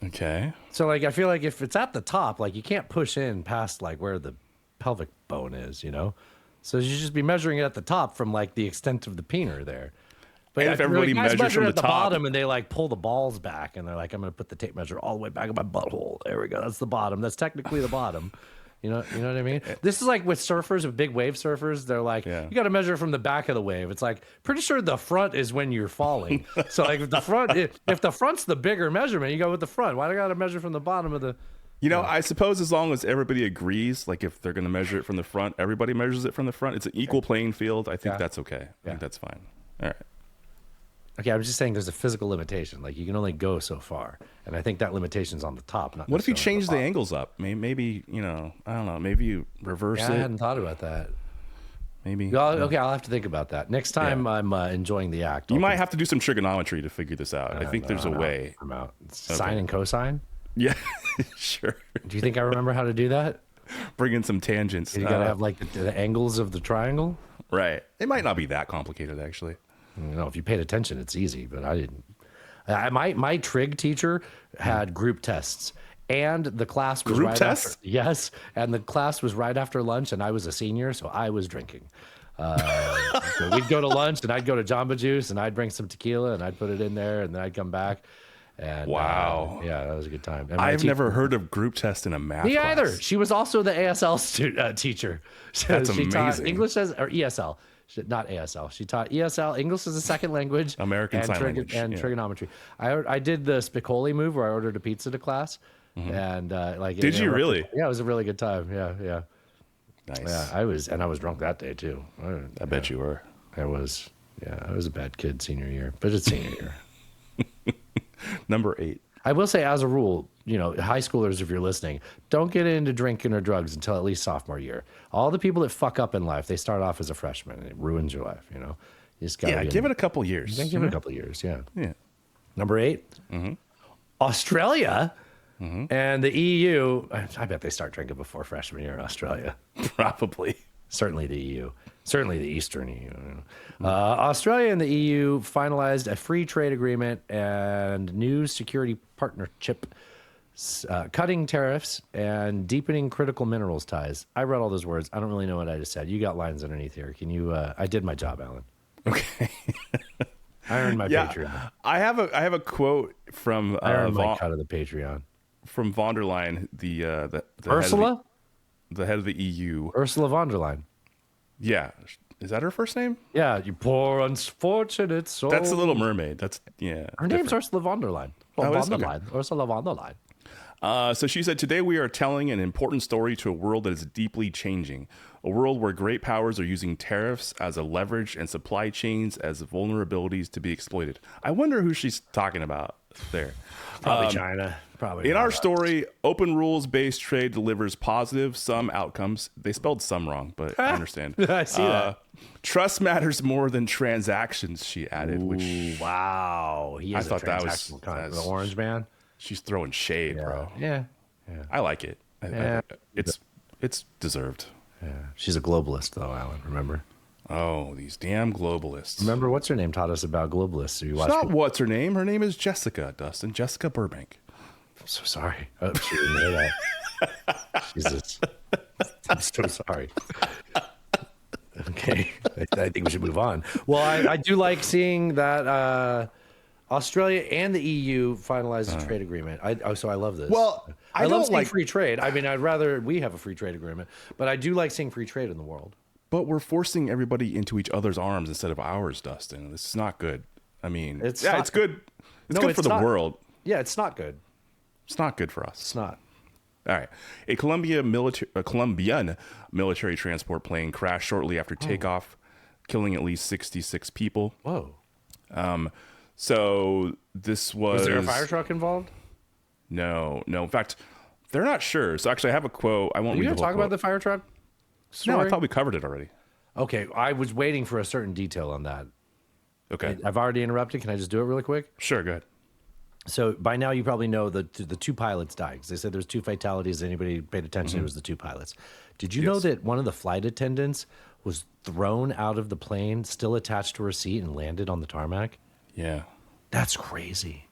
okay. So, like, I feel like if it's at the top, like, you can't push in past, like, where the pelvic bone is, you know? So you should just be measuring it at the top from, like, the extent of the peener there. But And if everybody guys measures measure from it at the the top- bottom and they, like, pull the balls back and they're like, I'm going to put the tape measure all the way back in my butthole. There we go. That's the bottom. That's technically the bottom. You know what I mean? This is like with surfers, with big wave surfers. They're like, Yeah. you got to measure from the back of the wave. It's like, pretty sure the front is when you're falling. So like if the front's the bigger measurement, you go with the front. Why do I got to measure from the bottom of the? You know, I suppose as long as everybody agrees, like if they're going to measure it from the front, everybody measures it from the front. It's an equal playing field. I think that's okay. I think that's fine. All right. Okay, I'm just saying there's a physical limitation. Like you can only go so far, and I think that limitation's on the top. Not What if you necessarily on change the angles up? Maybe I don't know. Maybe you reverse Yeah, I it. hadn't thought about that. Maybe. Well, okay, I'll have to think about that next time. I'm enjoying the act. You might have to do some trigonometry to figure this out. I think there's a way. I'm out. Sine and cosine. Yeah, sure. Do you think I remember how to do that? Bring in some tangents. You gotta have like the angles of the triangle. Right. It might not be that complicated, actually. You know, if you paid attention, it's easy. But I didn't. My trig teacher had group tests, and the class was Group right tests? After, yes, and the class was right after lunch, and I was a senior, so I was drinking. So we'd go to lunch, and I'd go to Jamba Juice, and I'd bring some tequila, and I'd put it in there, and then I'd come back. And Wow. yeah, that was a good time. And my I've never heard of group test in a math Me class. either. She was also the ASL teacher. So That's she taught amazing. English as or ESL, not ASL. She taught ESL, English as a second language, American and Sign Language, and yeah. trigonometry. I did the Spicoli move where I ordered a pizza to class, and like. Did you really? Yeah, it was a really good time. Yeah. Nice. Yeah, I was drunk that day too. I bet you were. I was a bad kid senior year, but it's senior year. Number 8. I will say, as a rule, high schoolers, if you're listening, don't get into drinking or drugs until at least sophomore year. All the people that fuck up in life, they start off as a freshman, and it ruins your life. You just gotta Yeah, give it a couple years. give it a couple of years. Yeah. Yeah. Number 8, Australia and the EU. I bet they start drinking before freshman year in Australia. Probably. Certainly the EU. Certainly the Eastern EU. Australia and the EU finalized a free trade agreement and new security partnership, cutting tariffs and deepening critical minerals ties. I read all those words. I don't really know what I just said. You got lines underneath here. Can you? I did my job, Alan. Okay. I earned my Patreon. I have a quote from I earned my cut of the Patreon. from von der Leyen, the Ursula? the head of the EU. Ursula von der Leyen. Yeah. Is that her first name? Yeah, you poor unfortunate soul. That's the Little Mermaid. That's yeah. Her name's Ursula von der Leyen. Well, Oh, it is? von der Okay. Leyen. Ursula von der Leyen. So she said, today we are telling an important story to a world that is deeply changing. A world where great powers are using tariffs as a leverage and supply chains as vulnerabilities to be exploited. I wonder who she's talking about there. Probably China. Probably. In not our us. story, open rules-based trade delivers positive some outcomes. They spelled some wrong, but I understand. I see that. Trust matters more than transactions, she added, which Wow. He is I thought that was- transactional kind of that's- the orange man. she's throwing shade, bro. Yeah. I like it. Yeah. It's deserved. Yeah. She's a globalist, though, Alan. Remember? Oh, these damn globalists. Remember what's her name taught us about globalists? You It's watched not what's her name. Her name is Jessica, Dustin. Jessica Burbank. I'm so sorry. Oh, she didn't know that. Jesus. I'm so sorry. Okay. I think we should move on. Well, I do like seeing that Australia and the EU finalized a trade agreement. So I love this. Well, I love don't seeing like- free trade. I mean, I'd rather we have a free trade agreement, but I do like seeing free trade in the world. But we're forcing everybody into each other's arms instead of ours, Dustin. This is not good. I mean, It's yeah, not- it's good. It's No, good it's for the not. world. Yeah, it's not good. It's not good for us. It's not. All right. A Colombian military transport plane crashed shortly after takeoff, killing at least 66 people. Whoa. So this Was there a fire truck involved? No. In fact, they're not sure. So actually, I have a quote. I won't Are you read going the to whole talk about quote. the fire truck story? No, I thought we covered it already. Okay, I was waiting for a certain detail on that. Okay. I've already interrupted. Can I just do it really quick? Sure, go ahead. So by now you probably know the two pilots died because they said there's 2 fatalities. Anybody paid attention? It was the 2 pilots. Did you know that one of the flight attendants was thrown out of the plane, still attached to her seat, and landed on the tarmac? Yeah. That's crazy.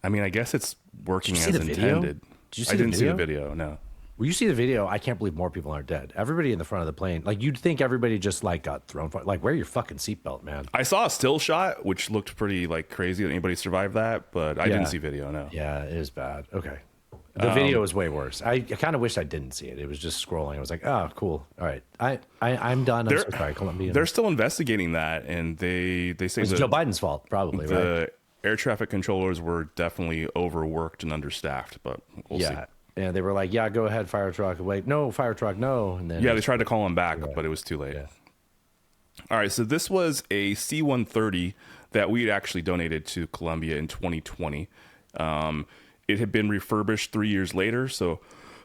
I mean, I guess it's working Did you as see the video? intended. Did you see I the didn't see the video? video, no. When you see the video, I can't believe more people aren't dead. Everybody in the front of the plane, like you'd think everybody just like got thrown. Like wear your fucking seatbelt, man. I saw a still shot, which looked pretty like crazy that anybody survived that, but I Yeah. didn't see video, no. Yeah, it is bad. Okay. The video is way worse. I kind of wish I didn't see it. It was just scrolling. I was like, oh, cool. All right. I'm done. I'm so sorry, Colombian. They're still investigating that, and they say It's that Joe Biden's fault, probably, right? the air traffic controllers were definitely overworked and understaffed, but we'll see. Yeah. And they were like, yeah, go ahead, fire truck. Wait, no, fire truck, no. And then Yeah, they tried to call him back, but it was too late. Yeah. All right, so this was a C-130 that we had actually donated to Colombia in 2020. It had been refurbished 3 years later, so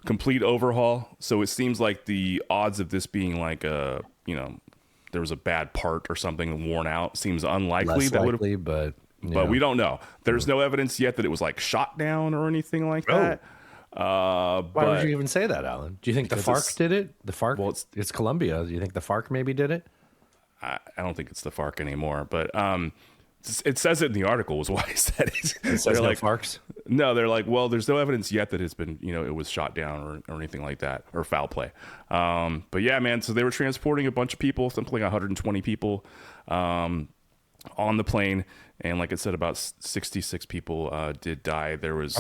complete overhaul. So it seems like the odds of this being like a, there was a bad part or something worn out seems unlikely. Less likely, but we don't know. There's no evidence yet that it was like shot down or anything like that. Why would you even say that, Alan? Do you think the FARC did it? The FARC? Well, it's Colombia. Do you think the FARC maybe did it? I don't think it's the FARC anymore, but it says it in the article is why I said it. It says no FARCs? No, they're like, well, there's no evidence yet that it's been, it was shot down or anything like that, or foul play. But yeah, man, so they were transporting a bunch of people, something like 120 people on the plane. And like I said, about 66 people did die. There was...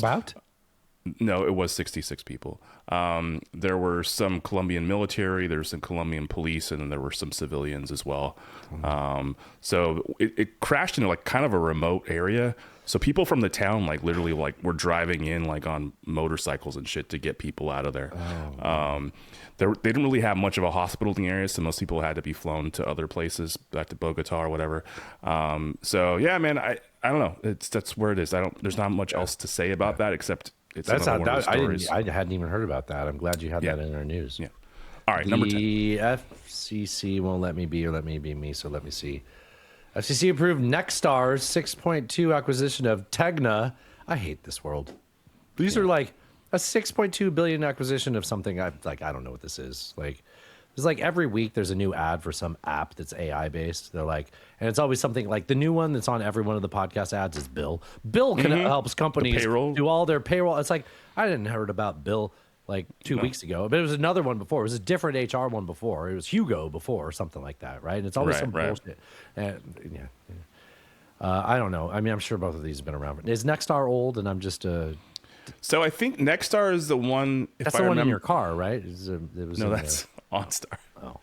No, it was 66 people. There were some Colombian military, there was some Colombian police, and then there were some civilians as well. So it crashed into like kind of a remote area. So people from the town, like literally like were driving in like on motorcycles and shit to get people out of there. They didn't really have much of a hospital in the area, so most people had to be flown to other places, back to Bogota or whatever. So yeah, man, I don't know. That's where it is. There's not much else to say about that except it's that's not that. I hadn't even heard about that. I'm glad you had that in our news. Yeah. All right, number 10. The FCC won't let me be or let me be me, so let me see. FCC approved Nexstar's 6.2 acquisition of Tegna. I hate this world. These are like a 6.2 billion acquisition of something. I don't know what this is. Like, there's like every week there's a new ad for some app that's AI based. They're like, and it's always something like the new one that's on every one of the podcast ads is Bill. Bill helps companies do all their payroll. It's like, I didn't heard about Bill like 2 weeks ago, but it was another one before. It was a different HR one before. It was Hugo before or something like that, right? And it's always some bullshit. And I don't know. I mean, I'm sure both of these have been around. Is Nexstar old? And I'm just So I think Nexstar is the one. That's the one in your car, right? That's OnStar. Oh,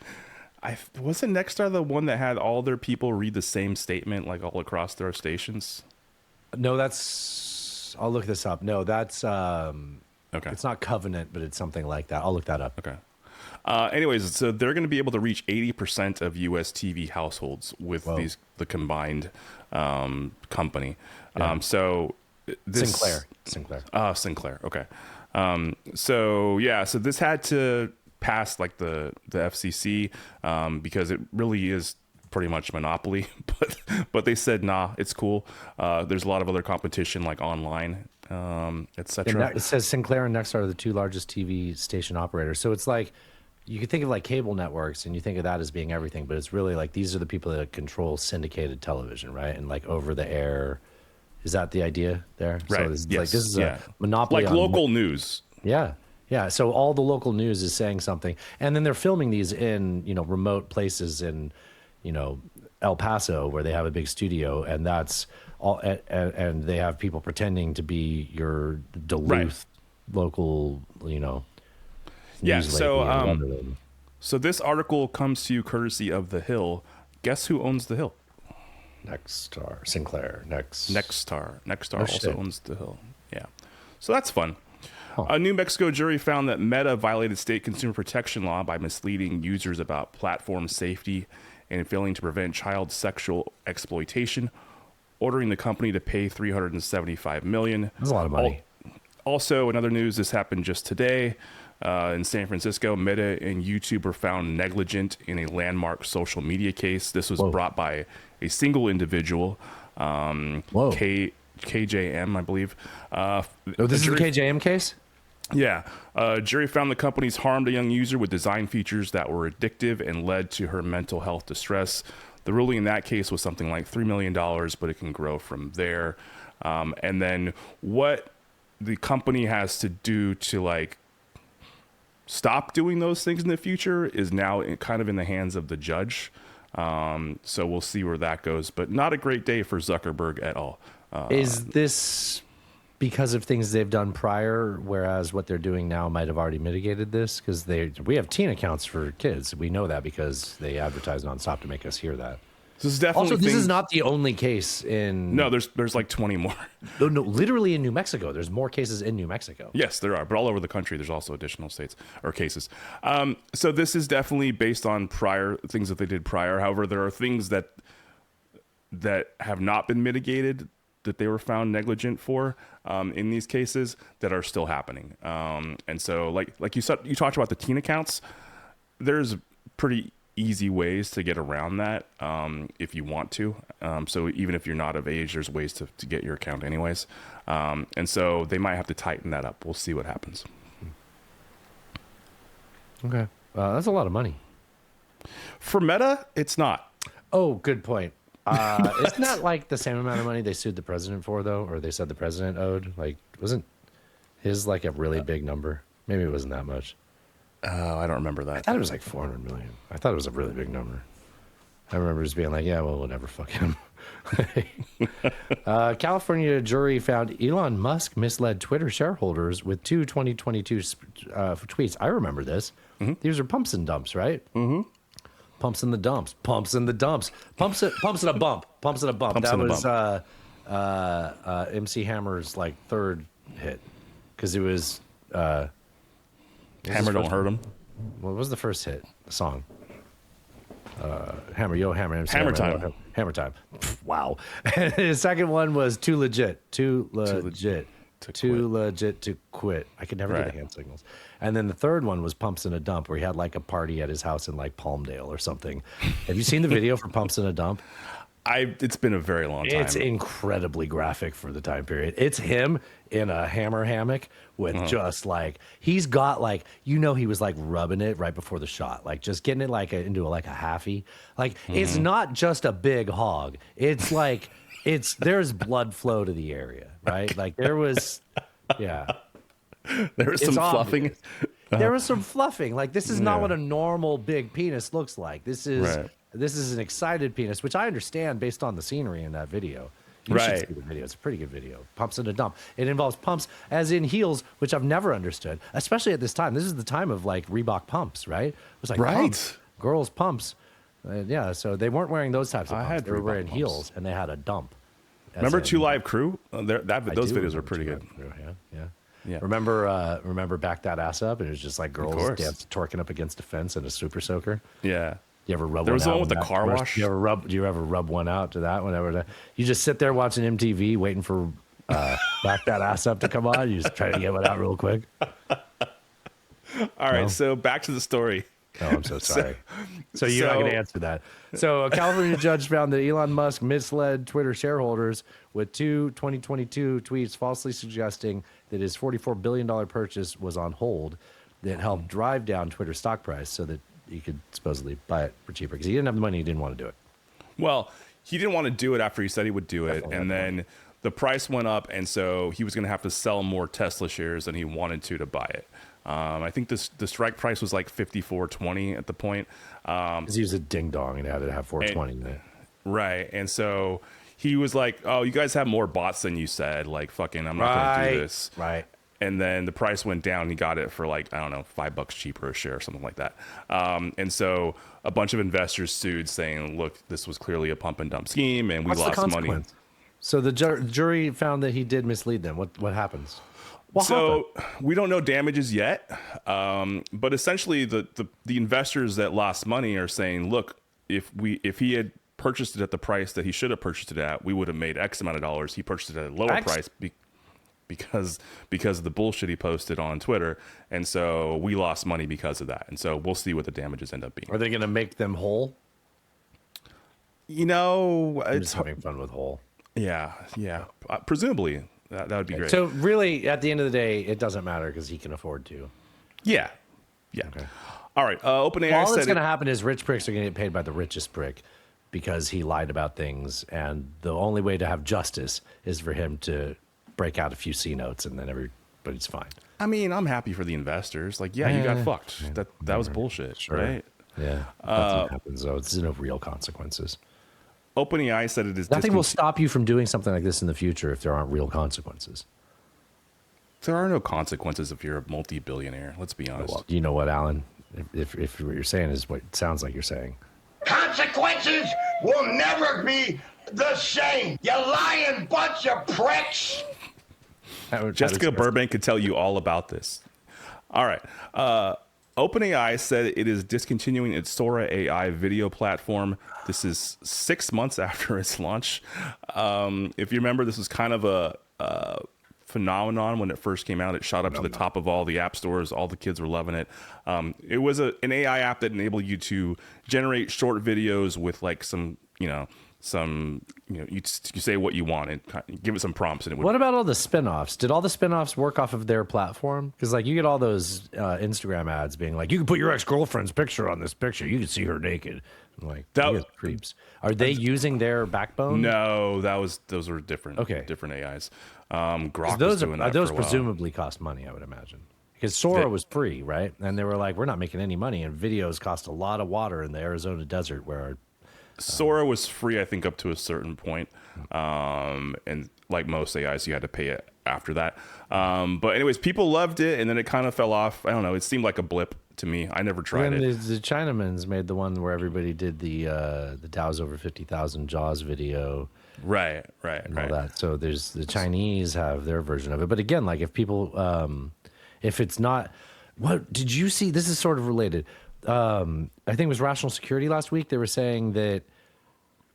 wasn't Nexstar the one that had all their people read the same statement like all across their stations? No, I'll look this up. No, that's okay. It's not Covenant, but it's something like that. I'll look that up. Okay. Anyways, so they're going to be able to reach 80% of U.S. TV households with the combined company. Yeah. So this Sinclair. Sinclair. Okay. So this had to pass like the FCC because it really is pretty much monopoly, but they said, nah, it's cool. There's a lot of other competition like online, etc. It says Sinclair and Nexstar are the two largest TV station operators. So it's like, you could think of like cable networks and you think of that as being everything, but it's really like, these are the people that control syndicated television, right? And like over the air, is that the idea there? Right. So this is a monopoly. Like local news. Yeah. Yeah. So all the local news is saying something. And then they're filming these in, remote places in, El Paso where they have a big studio, and that's all. And they have people pretending to be your Duluth local, Yeah. news lady So this article comes to you courtesy of The Hill. Guess who owns The Hill? Nexstar, Sinclair, Nexstar Oh, also owns The Hill. Yeah. So that's fun. A New Mexico jury found that Meta violated state consumer protection law by misleading users about platform safety and failing to prevent child sexual exploitation, ordering the company to pay $375 million. That's a lot of money. Also, in other news, this happened just today. In San Francisco, Meta and YouTube were found negligent in a landmark social media case. This was brought by a single individual, KJM, I believe. This is the KJM case? Yeah. Jury found the companies harmed a young user with design features that were addictive and led to her mental health distress. The ruling in that case was something like $3 million, but it can grow from there. And then what the company has to do to like stop doing those things in the future is now kind of in the hands of the judge. So we'll see where that goes, but not a great day for Zuckerberg at all. Is this because of things they've done prior, whereas what they're doing now might have already mitigated this? Because we have teen accounts for kids. We know that because they advertise nonstop to make us hear that. This is definitely also, this is not the only case in... No, there's like 20 more. No, literally in New Mexico. There's more cases in New Mexico. Yes, there are. But all over the country, there's also additional states or cases. So this is definitely based on prior things that they did prior. However, there are things that that have not been mitigated that they were found negligent for in these cases that are still happening. And so like you said, you talked about the teen accounts. There's pretty easy ways to get around that if you want to. So even if you're not of age, there's ways to get your account anyways. And so they might have to tighten that up. We'll see what happens. Okay. That's a lot of money. For Meta, it's not. Oh, good point. Isn't that like the same amount of money they sued the president for, though? Or they said the president owed? Like, wasn't his like a really big number? Maybe it wasn't that much. I don't remember that. I thought it was like 400 million. I thought it was a really big number. I remember just being like, yeah, well, whatever, fuck him. California jury found Elon Musk misled Twitter shareholders with two 2022 tweets. I remember this. Mm-hmm. These are pumps and dumps, right? Mm-hmm. Pumps in the dumps. Pumps in the dumps. Pumps and a bump. Pumps and a bump. That was MC Hammer's like third hit because it was Hammer Don't Hurt Him. What was the first hit? The song. Hammer, yo, Hammer. MC Hammer Hammer, Time. Hammer Time. Wow. And the second one was Too Legit. Too legit to quit. I could never do the hand signals. And then the third one was Pumps in a Dump, where he had like a party at his house in like Palmdale or something. Have you seen the video for Pumps in a Dump? It's been a very long time. It's incredibly graphic for the time period. It's him in a hammer hammock with just like, he's got like, he was like rubbing it right before the shot, like just getting it like into like a halfie. Like it's not just a big hog. It's like, there's blood flow to the area, right? Like there was, yeah. There was some fluffing. There was some fluffing. Like this is not what a normal big penis looks like. This is an excited penis, which I understand based on the scenery in that video. You should see the video. It's a pretty good video. Pumps in a dump. It involves pumps as in heels, which I've never understood, especially at this time. This is the time of like Reebok pumps, right? It was like pumps, girls pumps. Yeah, so they weren't wearing those types of pumps. They were wearing heels, and they had a dump. Remember Two Live Crew? Those videos are pretty good. Yeah. Remember Back That Ass Up? And it was just like girls twerking up against a fence in a super soaker. Yeah. You ever rub there one was out? There was one with the car wash. Do you ever rub one out to that? Whenever you just sit there watching MTV, waiting for Back That Ass Up to come on. You just try to get one out real quick. All right, so back to the story. Oh, I'm so sorry. So you're not going to answer that. So a California judge found that Elon Musk misled Twitter shareholders with two 2022 tweets falsely suggesting that his $44 billion purchase was on hold that helped drive down Twitter's stock price so that he could supposedly buy it for cheaper because he didn't have the money. He didn't want to do it. Well, he didn't want to do it after he said he would do it. And then the price went up. And so he was going to have to sell more Tesla shares than he wanted to buy it. I think the strike price was like $54.20 at the point. Because he was a ding dong and had to have 420 in it. Right. And so he was like, oh, you guys have more bots than you said. Like, fucking, I'm not going to do this. Right. And then the price went down. He got it for like, I don't know, $5 cheaper a share or something like that. And so a bunch of investors sued saying, look, this was clearly a pump and dump scheme and we lost money. So the jury found that he did mislead them. What happens? We don't know damages yet. But essentially the investors that lost money are saying, look, if he had purchased it at the price that he should have purchased it at, we would have made X amount of dollars. He purchased it at a lower price because of the bullshit he posted on Twitter, and so we lost money because of that. And so we'll see what the damages end up being. Are they going to make them whole? I'm just having fun with whole. Yeah. Presumably, that would be great. So really, at the end of the day, it doesn't matter because he can afford to. Yeah. Okay. All right. OpenAI all that's going to happen is rich pricks are going to get paid by the richest prick because he lied about things, and the only way to have justice is for him to break out a few C notes, and then everybody's fine. I mean, I'm happy for the investors. Like, you got fucked. That was bullshit, right? Yeah. Nothing happens, though. It's no real consequences. OpenAI said it is nothing will stop you from doing something like this in the future if there aren't real consequences. There are no consequences if you're a multi-billionaire. Let's be honest. Well, you know what, Alan? If what you're saying is what it sounds like you're saying. Consequences will never be the same. You lying bunch of pricks. Jessica Burbank could tell you all about this. All right. OpenAI said it is discontinuing its Sora AI video platform. This is 6 months after its launch. If you remember, this was kind of a phenomenon when it first came out. It shot up to the top of all the app stores. All the kids were loving it. It was an AI app that enabled you to generate short videos with like some, you say what you want and give it some prompts, and it would. What about all the spin-offs? Did all the spin-offs work off of their platform? Because like you get all those Instagram ads being like, you can put your ex-girlfriend's picture on this picture. You can see her naked. I'm like, you guys creeps. Are they using their backbone? No, those were different. Okay. Different AIs. Grok Those was doing that those for a while. presumably cost money, I would imagine. Because Sora was free, right? And they were like, we're not making any money, and videos cost a lot of water in the Arizona desert where. Sora was free, I think, up to a certain point. And like most AIs, you had to pay it after that. But anyways, people loved it, and then it kind of fell off. I don't know. It seemed like a blip to me. I never tried it. The Chinamans made the one where everybody did the Dow's over 50,000 Jaws video. Right. And all that. So there's the Chinese have their version of it. But again, like if people, if it's not, what did you see? This is sort of related. I think it was Rational Security last week. They were saying that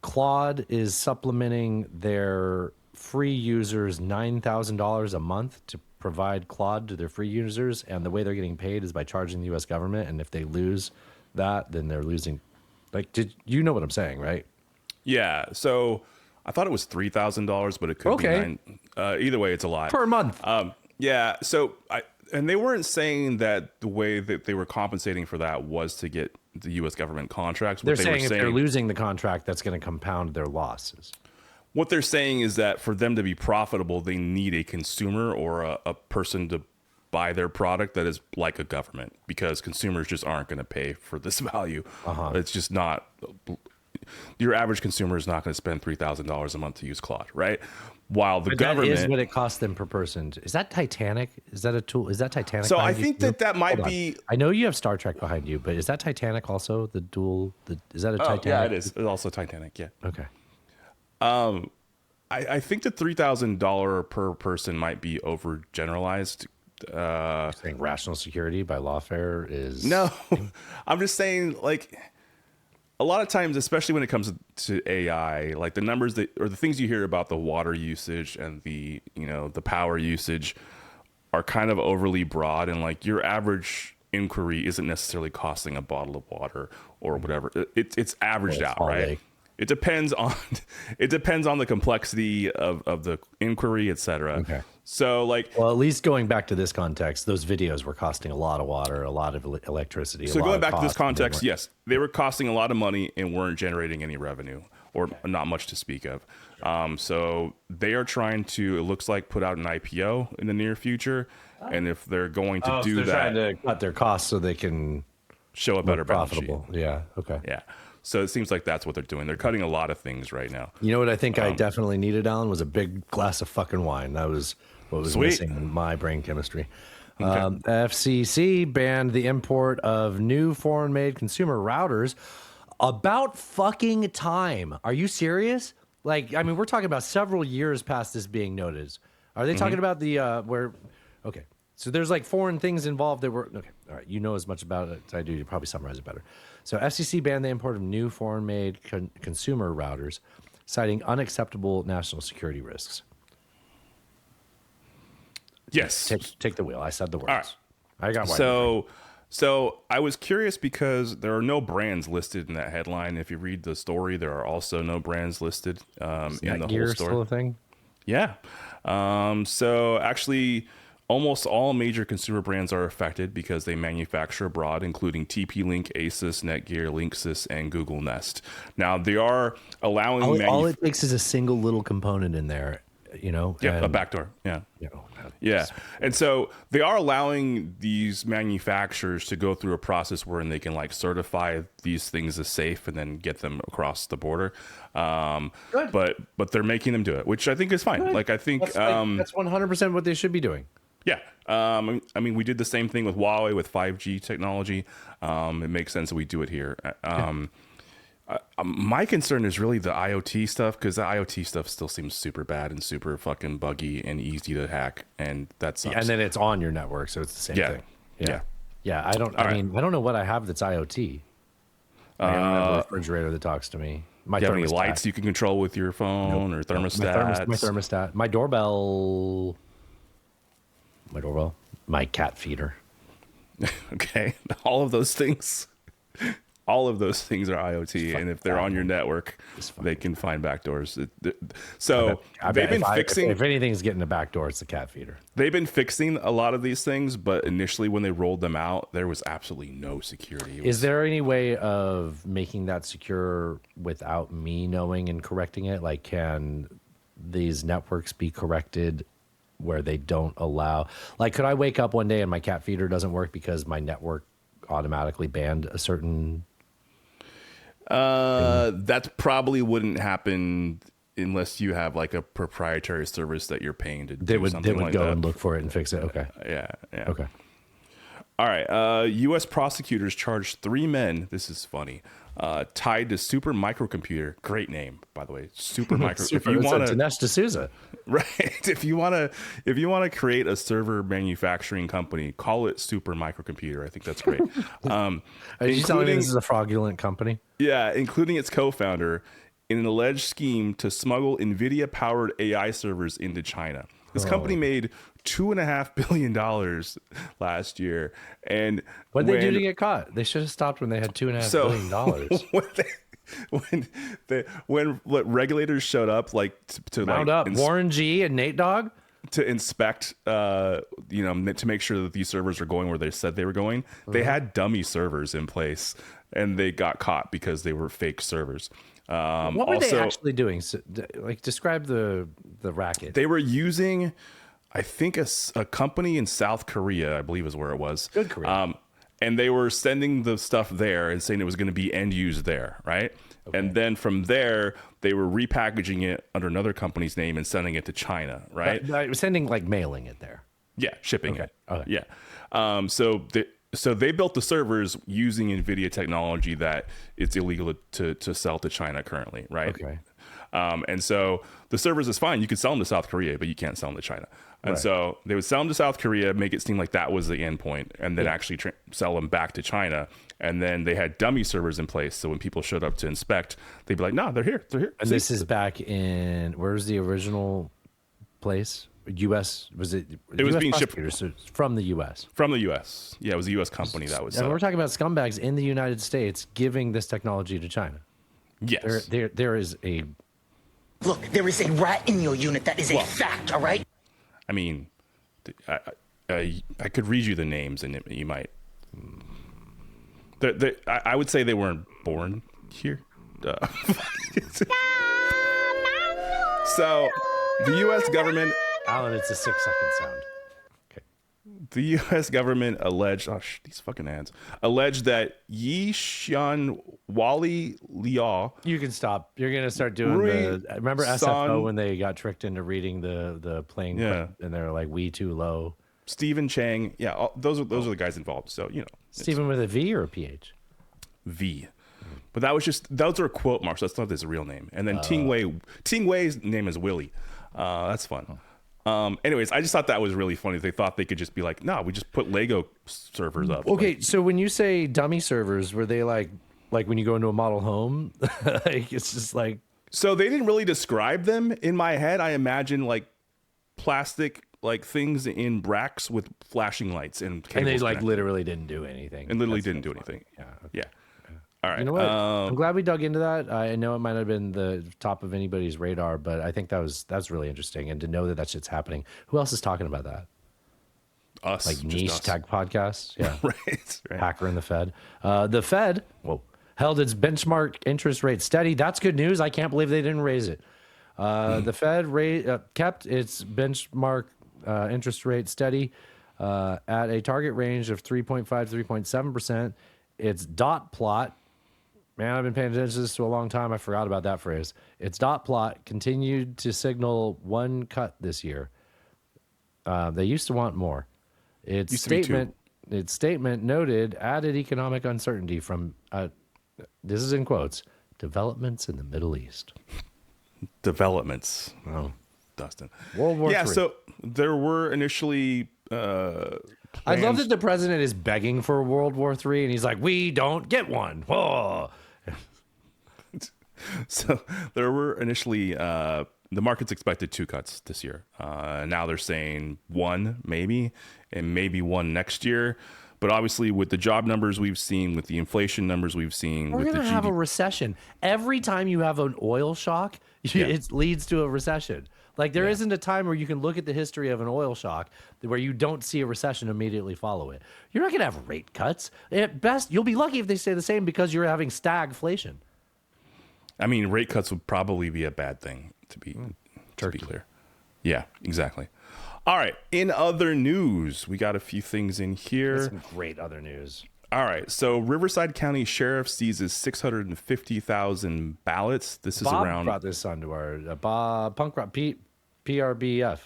Claude is supplementing their free users $9,000 a month to provide Claude to their free users, and the way they're getting paid is by charging the U.S. government. And if they lose that, then they're losing. Like, did you know what I'm saying, right? Yeah. So I thought it was $3,000, but it could be nine. Either way, it's a lot Per month. Yeah. So and they weren't saying that the way that they were compensating for that was to get the U.S. government contracts. They're saying if they're losing the contract, that's going to compound their losses. What they're saying is that for them to be profitable, they need a consumer or a person to buy their product that is like a government, because consumers just aren't going to pay for this value. It's just not. Your average consumer is not going to spend $3,000 a month to use Claude, right? While the government, that is what it costs them per person. Is that Titanic? Is that a tool? Is that Titanic? So I think that might be. I know you have Star Trek behind you, but is that Titanic also the dual? Is that a Titanic? Yeah, it is. It's also Titanic. Yeah. Okay. I think the $3,000 per person might be overgeneralized. Saying Rational Security by Lawfare is no. I'm just saying, like, a lot of times, especially when it comes to AI, like the numbers that or the things you hear about the water usage and the the power usage are kind of overly broad, and like your average inquiry isn't necessarily costing a bottle of water or whatever. It's averaged out, right? It depends on the complexity of the inquiry, etc. Okay. So like, well, at least going back to this context, those videos were costing a lot of water, a lot of electricity. So going back to this context, yes, they were costing a lot of money and weren't generating any revenue or not much to speak of. So they are trying to, it looks like, put out an IPO in the near future. And if they're going to do they're that, trying to cut their costs so they can show a better profitable. balance sheet. Yeah. Okay. Yeah. So it seems like that's what they're doing. They're cutting a lot of things right now. You know what I think I definitely needed, Alan, was a big glass of fucking wine. That was what was missing in my brain chemistry. FCC banned the import of new foreign-made consumer routers. About fucking time. Are you serious? Like, I mean, we're talking about several years past this being noticed. Are they talking about the where? Okay, so there's like foreign things involved that were okay. All right, you know as much about it as I do. You probably summarize it better. So FCC banned the import of new foreign-made consumer routers, citing unacceptable national security risks. Yes. Take the wheel. I said the words. All right. I got one. So I was curious because there are no brands listed in that headline. If you read the story, there are also no brands listed in the whole story. Still a thing? Yeah. So actually, almost all major consumer brands are affected because they manufacture abroad, including TP-Link, Asus, Netgear, Linksys, and Google Nest. Now, they are allowing... All it takes is a single little component in there, Yeah, a backdoor. Yeah. Yeah. And so they are allowing these manufacturers to go through a process wherein they can like certify these things as safe and then get them across the border. Good. But they're making them do it, which I think is fine. Good. Like, I think that's 100% what they should be doing. Yeah. I mean, we did the same thing with Huawei with 5G technology. It makes sense that we do it here. My concern is really the IoT stuff, because the IoT stuff still seems super bad and super fucking buggy and easy to hack, and that sucks. And then it's on your network, so it's the same thing. Yeah, I don't. I mean, I don't know what I have that's IoT. I don't have a refrigerator that talks to me. My Do you have any thermostat. lights you can control with your phone or thermostat? My thermostat. My doorbell. My cat feeder. Okay, all of those things. All of those things are IoT, and if they're on your network, they can find backdoors. So they've been fixing. If anything's getting a backdoor, it's the cat feeder. They've been fixing a lot of these things, but initially when they rolled them out, there was absolutely no security. Is there any way of making that secure without me knowing and correcting it? Like, can these networks be corrected where they don't allow? Like, could I wake up one day and my cat feeder doesn't work because my network automatically banned a certain? That probably wouldn't happen unless you have like a proprietary service that you're paying to do something like that. They would go and look for it and fix it. Okay. Yeah. Okay. All right. U.S. prosecutors charged 3 men. This is funny. Tied to Super Microcomputer. Great name, by the way. Super Micro. If you want to, Dinesh D'Souza. Right. If you want to create a server manufacturing company, call it Super Microcomputer. I think that's great. Are you telling me this is a fraudulent company? Yeah, including its co-founder in an alleged scheme to smuggle NVIDIA-powered AI servers into China. This company made $2.5 billion last year. And what did they do to get caught? They should have stopped when they had $2.5 billion. when regulators showed up, like to round up Warren G and Nate Dogg to inspect, to make sure that these servers are going where they said they were going, they had dummy servers in place, and they got caught because they were fake servers. What were they actually doing? So, like, describe the racket. They were using, I think, a company in South Korea, I believe is where it was. Good Korea. And they were sending the stuff there and saying it was going to be end used there, right? Okay. And then from there, they were repackaging it under another company's name and sending it to China, right? Sending, like, mailing it there. Yeah, shipping it. Okay. Yeah. So they built the servers using NVIDIA technology that it's illegal to sell to China currently, right? Okay. And so the servers is fine. You could sell them to South Korea, but you can't sell them to China. And so they would sell them to South Korea, make it seem like that was the end point, and then actually sell them back to China. And then they had dummy servers in place. So when people showed up to inspect, they'd be like, no, they're here. They're here. And this is back in, where's the original place? U.S. was it? It was being shipped from the U.S. From the U.S. Yeah, it was a U.S. company that was. And we're talking about scumbags in the United States giving this technology to China. Yes. There is a. Look, there is a rat in your unit. That is a fact. All right. I mean, I could read you the names, and you might. I would say they weren't born here. So, the U.S. government. Alan, it's a 6-second sound. Okay. The U.S. government alleged, these fucking ads, alleged that Yi Xian Wali Liao. You can stop. You're going to start doing remember SFO when they got tricked into reading the playing, and they're like, we too low. Stephen Chang. Yeah, those are the guys involved. So, Stephen with a V or a PH? V. But those are quote marks. That's not his real name. And then Ting Wei's name is Willie. That's fun. Anyways, I just thought that was really funny. They thought they could just be like, no, we just put Lego servers up. Okay, so when you say dummy servers, were they like when you go into a model home? Like, it's just like. So they didn't really describe them. In my head, I imagine like plastic like things in racks with flashing lights and cables. And they like literally didn't do anything. And literally didn't do anything. Yeah. Okay. Yeah. All right. You know what? I'm glad we dug into that. I know it might have been the top of anybody's radar, but I think that's really interesting. And to know that shit's happening. Who else is talking about that? Us. Like niche tech podcasts? Yeah. Right. Hacker and the Fed. The Fed held its benchmark interest rate steady. That's good news. I can't believe they didn't raise it. The Fed kept its benchmark interest rate steady at a target range of 3.5 to 3.7%. Its dot plot. Man, I've been paying attention to this for a long time. I forgot about that phrase. Its dot plot continued to signal one cut this year. They used to want more. Its statement noted added economic uncertainty from, this is in quotes, developments in the Middle East. Developments. Oh, Dustin. World War III. So there were initially I love that the president is begging for World War III, and he's like, "We don't get one." Whoa. So there were initially the market's expected 2 cuts this year. Now they're saying 1 maybe, and maybe 1 next year. But obviously, with the job numbers we've seen, with the inflation numbers we've seen, We're with going the to have a recession. Every time you have an oil shock, it leads to a recession. Like there isn't a time where you can look at the history of an oil shock where you don't see a recession immediately follow it. You're not going to have rate cuts. At best, you'll be lucky if they stay the same because you're having stagflation. I mean, rate cuts would probably be a bad thing to be clear. Yeah, exactly. All right. In other news, we got a few things in here. Some great other news. All right. So Riverside County Sheriff seizes 650,000 ballots. This is Bob around. brought this onto our Bob Punk Rock PRBF.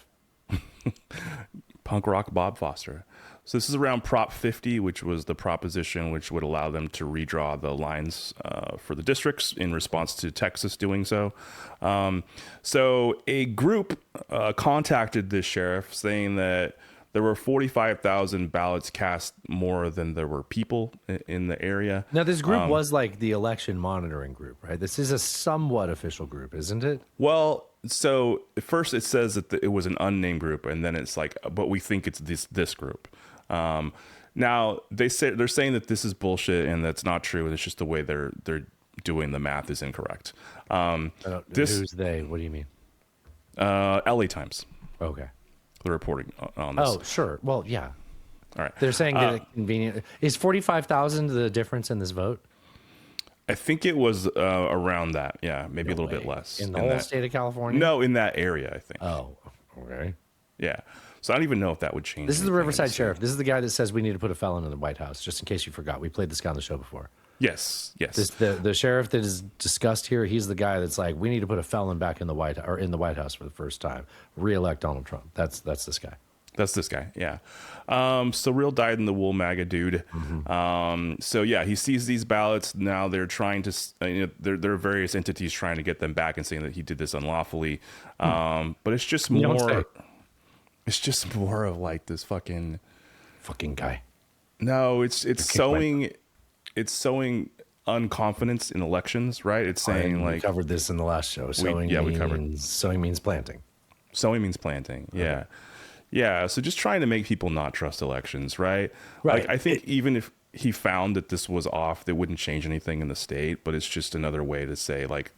Punk Rock Bob Foster. So this is around Prop 50, which was the proposition which would allow them to redraw the lines for the districts in response to Texas doing so. So a group contacted this sheriff saying that there were 45,000 ballots cast more than there were people in the area. Now, this group was like the election monitoring group, right? This is a somewhat official group, isn't it? Well, so at first it says that it was an unnamed group, and then it's like, but we think it's this group. Now they're saying that this is bullshit and that's not true, and it's just the way they're doing the math is incorrect. Who's they? What do you mean? LA Times. Okay. They're reporting on this. Oh, sure. Well, yeah. All right. They're saying that convenient is 45,000 the difference in this vote? I think it was around that. Yeah, maybe a little bit less. In the whole state of California? No, in that area, I think. Oh, okay. Yeah. So I don't even know if that would change. This is the anything in Riverside state. Sheriff. This is the guy that says we need to put a felon in the White House, just in case you forgot. We played this guy on the show before. Yes. The sheriff that is discussed here, he's the guy that's like, we need to put a felon back in the White House for the first time. Re-elect Donald Trump. That's this guy. That's this guy, yeah. So real dyed in the wool MAGA dude. So yeah, he sees these ballots. Now they're trying to, there are various entities trying to get them back and saying that he did this unlawfully. But it's just more. It's just more of like this fucking guy. No, it's sowing unconfidence in elections, right? It's saying we like covered this in the last show. we covered. Sowing means planting. Sowing means planting. Yeah. Okay. Yeah. So just trying to make people not trust elections, right? Right. Like, I think even if he found that this was off, that wouldn't change anything in the state, but it's just another way to say like,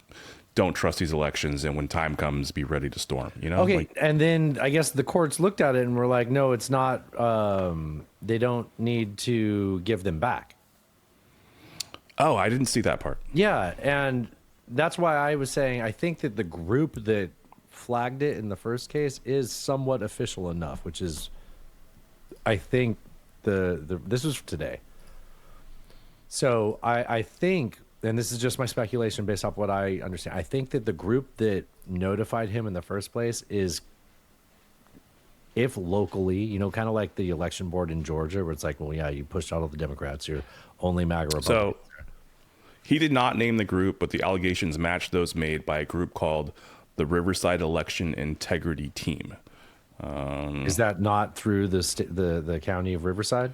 don't trust these elections, and when time comes, be ready to storm, you know? Okay, Like, and then I guess the courts looked at it and were like, no, it's not, they don't need to give them back. oh, I didn't see that part. Yeah, and that's why I was saying I think that the group that flagged it in the first case is somewhat official enough, which is, I think, this was today. So I think, and this is just my speculation based off what I understand, I think that the group that notified him in the first place is, if locally, you know, kind of like the election board in Georgia, where it's like, well, yeah, you pushed out all the Democrats, you're only MAGA Republicans. So he did not name the group, but the allegations match those made by a group called the Riverside Election Integrity Team. Is that not through the county of Riverside?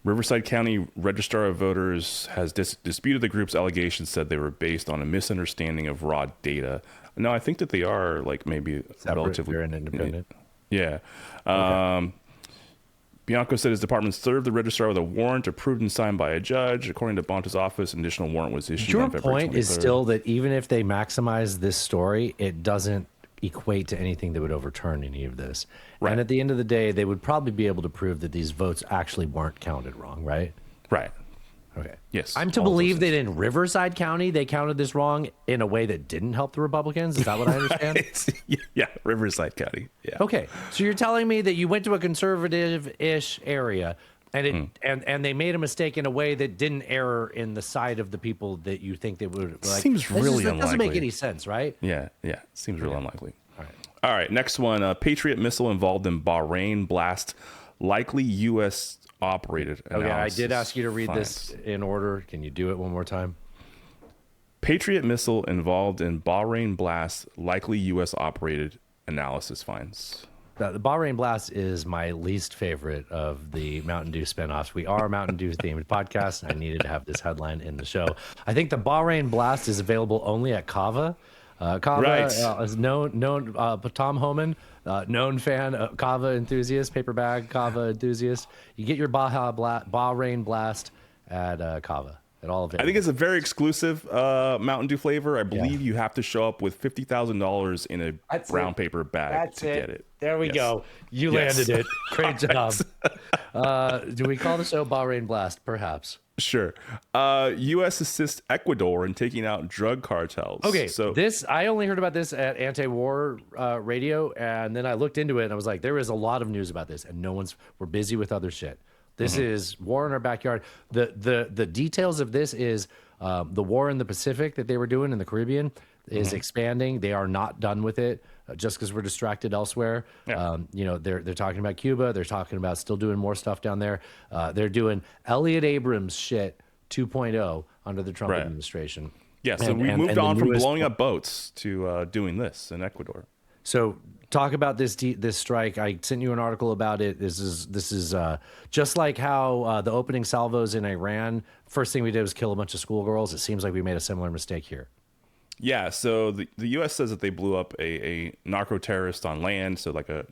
Riverside County Registrar of Voters has disputed the group's allegations, said they were based on a misunderstanding of raw data. No, I think that they are like maybe Separate, relatively they're an independent. Yeah. Okay. Bianco said his department served the registrar with a warrant approved and signed by a judge. According to Bonta's office, an additional warrant was issued Your on February point 23rd. is still that even if they maximize this story, it doesn't equate to anything that would overturn any of this. Right. And at the end of the day, they would probably be able to prove that these votes actually weren't counted wrong, right? Right. Okay. Yes. I'm to all of those believe that things. in Riverside County, they counted this wrong in a way that didn't help the Republicans. Is that what I understand? Yeah, Riverside County. Yeah. Okay. So you're telling me that you went to a conservative-ish area and it and they made a mistake in a way that didn't err in the side of the people that you think they would like. Seems really That doesn't make unlikely. any sense, right? Yeah. Seems real unlikely. All right. All right, next one. Patriot missile involved in Bahrain blast, likely U.S. operated. Okay, I analysis did ask you to read this finds. in order. Can you do it one more time? Patriot missile involved in Bahrain blast, likely U.S. operated, analysis finds. The Bahrain Blast is my least favorite of the Mountain Dew spinoffs. We are a Mountain Dew themed podcast, and I needed to have this headline in the show. I think the Bahrain Blast is available only at Kava. Kava is known Tom Homan, known fan, Kava enthusiast, paper bag Kava enthusiast. You get your Bahrain Blast at Kava. I think it's a very exclusive Mountain Dew flavor. I believe you have to show up with $50,000 in a brown paper bag to get it. There we go. You landed it. Great job. Do we call the show Bahrain Blast? Perhaps. Sure. U.S. assists Ecuador in taking out drug cartels. Okay, so I only heard about this at Anti-War Radio, and then I looked into it, and I was like, there is a lot of news about this, and we're busy with other shit. This is war in our backyard. The details of this is the war in the Pacific that they were doing in the Caribbean is expanding. They are not done with it just because we're distracted elsewhere. Yeah. They're talking about Cuba. They're talking about still doing more stuff down there. They're doing Elliot Abrams shit 2.0 under the Trump administration. Yeah, so we moved on from blowing up boats to doing this in Ecuador. So talk about this strike. I sent you an article about it. This is just like how the opening salvos in Iran. First thing we did was kill a bunch of schoolgirls. It seems like we made a similar mistake here. Yeah, so the U.S. says that they blew up a narco terrorist on land, so like a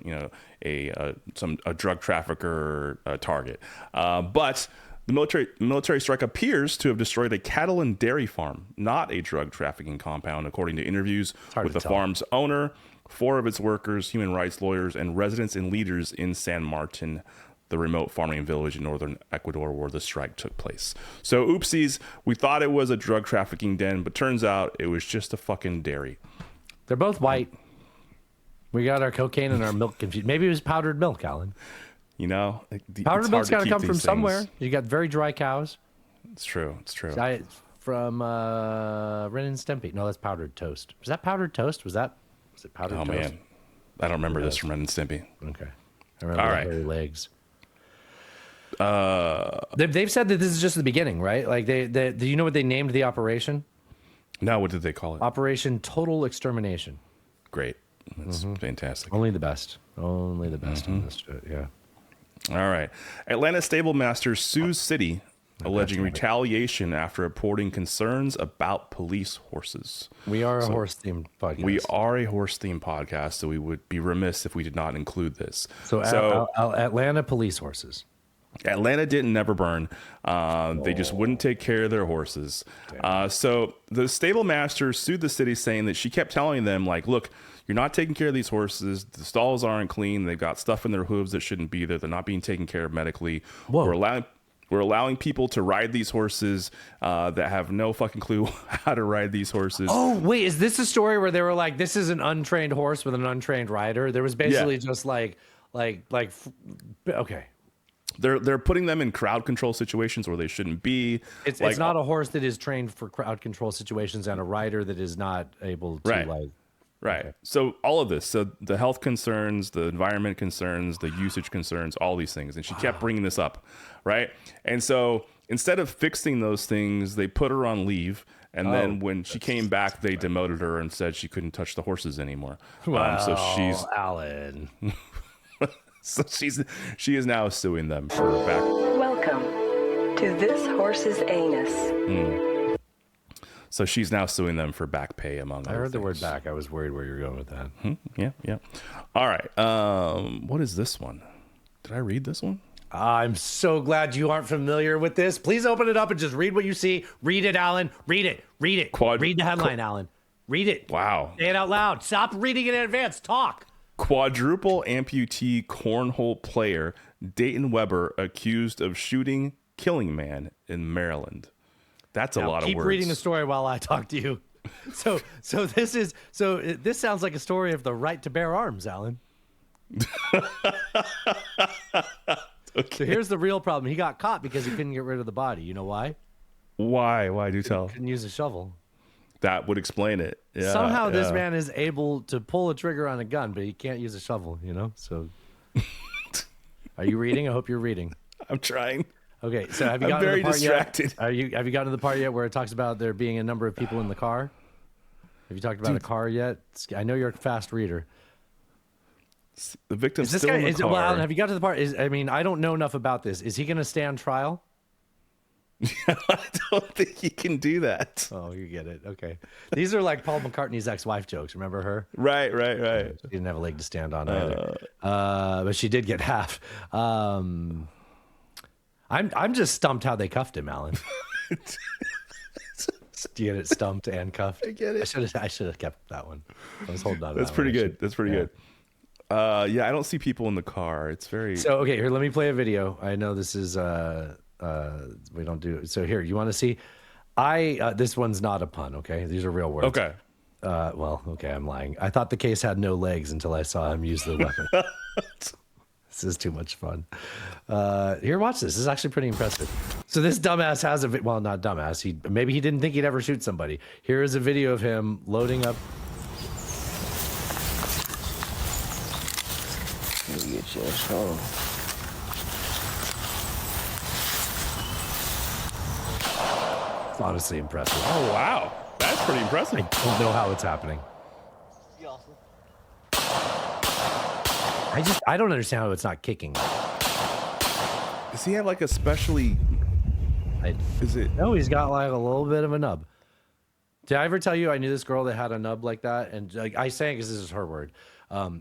drug trafficker target, but the military strike appears to have destroyed a cattle and dairy farm, not a drug trafficking compound, according to interviews with the farm's owner, 4 of its workers, human rights lawyers, and residents and leaders in San Martin, the remote farming village in northern Ecuador where the strike took place. So oopsies, we thought it was a drug trafficking den, but turns out it was just a fucking dairy. They're both white. We got our cocaine and our milk confused. Maybe it was powdered milk, Alan. Powdered milk's got to come from somewhere. You got very dry cows. It's true. From Ren and Stimpy. No, that's powdered toast. Was that powdered toast? Was it powdered toast? Oh, man. I don't remember this from Ren and Stimpy. Okay. I remember the hairy legs. They've said that this is just the beginning, right? Like, do you know what they named the operation? No, what did they call it? Operation Total Extermination. Great. That's fantastic. Only the best. Only the best on this shit, yeah. All right. Atlanta stable master sues city alleging retaliation after reporting concerns about police horses. We are a horse-themed podcast. We are a horse-themed podcast, so we would be remiss if we did not include this. So Atlanta police horses. Atlanta didn't never burn. They just wouldn't take care of their horses. So the stable master sued the city saying that she kept telling them, like, look, you're not taking care of these horses. The stalls aren't clean. They've got stuff in their hooves that shouldn't be there. They're not being taken care of medically. We're allowing people to ride these horses that have no fucking clue how to ride these horses. Oh, wait, is this a story where they were like, this is an untrained horse with an untrained rider? There was basically just okay. They're putting them in crowd control situations where they shouldn't be. It's not a horse that is trained for crowd control situations and a rider that is not able to Right. Okay. So all of this, so the health concerns, the environment concerns, the usage concerns, all these things. And she kept bringing this up, right? And so instead of fixing those things, they put her on leave. And then when she came back, they demoted her and said she couldn't touch the horses anymore. So she's Alan. So she is now suing them for back. Welcome to this horse's anus. So she's now suing them for back pay, among other things. The word back. I was worried where you were going with that. Yeah. All right. What is this one? Did I read this one? I'm so glad you aren't familiar with this. Please open it up and just read what you see. Read it, Alan. Read it. Read the headline, Alan. Read it. Wow. Say it out loud. Stop reading it in advance. Talk. Quadruple amputee cornhole player Dayton Weber accused of shooting killing man in Maryland. That's a lot of words. Keep reading the story while I talk to you. So this sounds like a story of the right to bear arms, Alan. Okay. So here's the real problem. He got caught because he couldn't get rid of the body. You know why? Why? Do tell. He couldn't use a shovel. That would explain it. Yeah, Somehow this man is able to pull a trigger on a gun, but he can't use a shovel, So are you reading? I hope you're reading. I'm trying. Okay, so have you gotten very to the part distracted. Yet? Have you gotten to the part yet where it talks about there being a number of people in the car? Have you talked about a car yet? I know you're a fast reader. The victim's Is this still guy? in the car. Well, Alan, have you got to the part? I mean, I don't know enough about this. Is he going to stand trial? I don't think he can do that. Oh, you get it. Okay. These are like Paul McCartney's ex-wife jokes. Remember her? Right. She didn't have a leg to stand on either. But she did get half. I'm just stumped how they cuffed him, Alan. Do you get it? Stumped and cuffed. I get it. I should have kept that one. I was holding on to That's that pretty one. good. That's pretty good. Yeah, I don't see people in the car. It's very. So okay, here, let me play a video. I know this is we don't do it. So here, you want to see? This one's not a pun. Okay, these are real words. Okay. Well, okay, I'm lying. I thought the case had no legs until I saw him use the weapon. This is too much fun. Here, watch this. This is actually pretty impressive. So this dumbass has well, not dumbass. Maybe he didn't think he'd ever shoot somebody. Here is a video of him loading up. Let me get your phone. It's honestly impressive. Oh wow, that's pretty impressive. I don't know how it's happening. I don't understand how it's not kicking. Does he have like a specially? Is it? No, he's got like a little bit of a nub. Did I ever tell you I knew this girl that had a nub like that? And like, I say it because this is her word.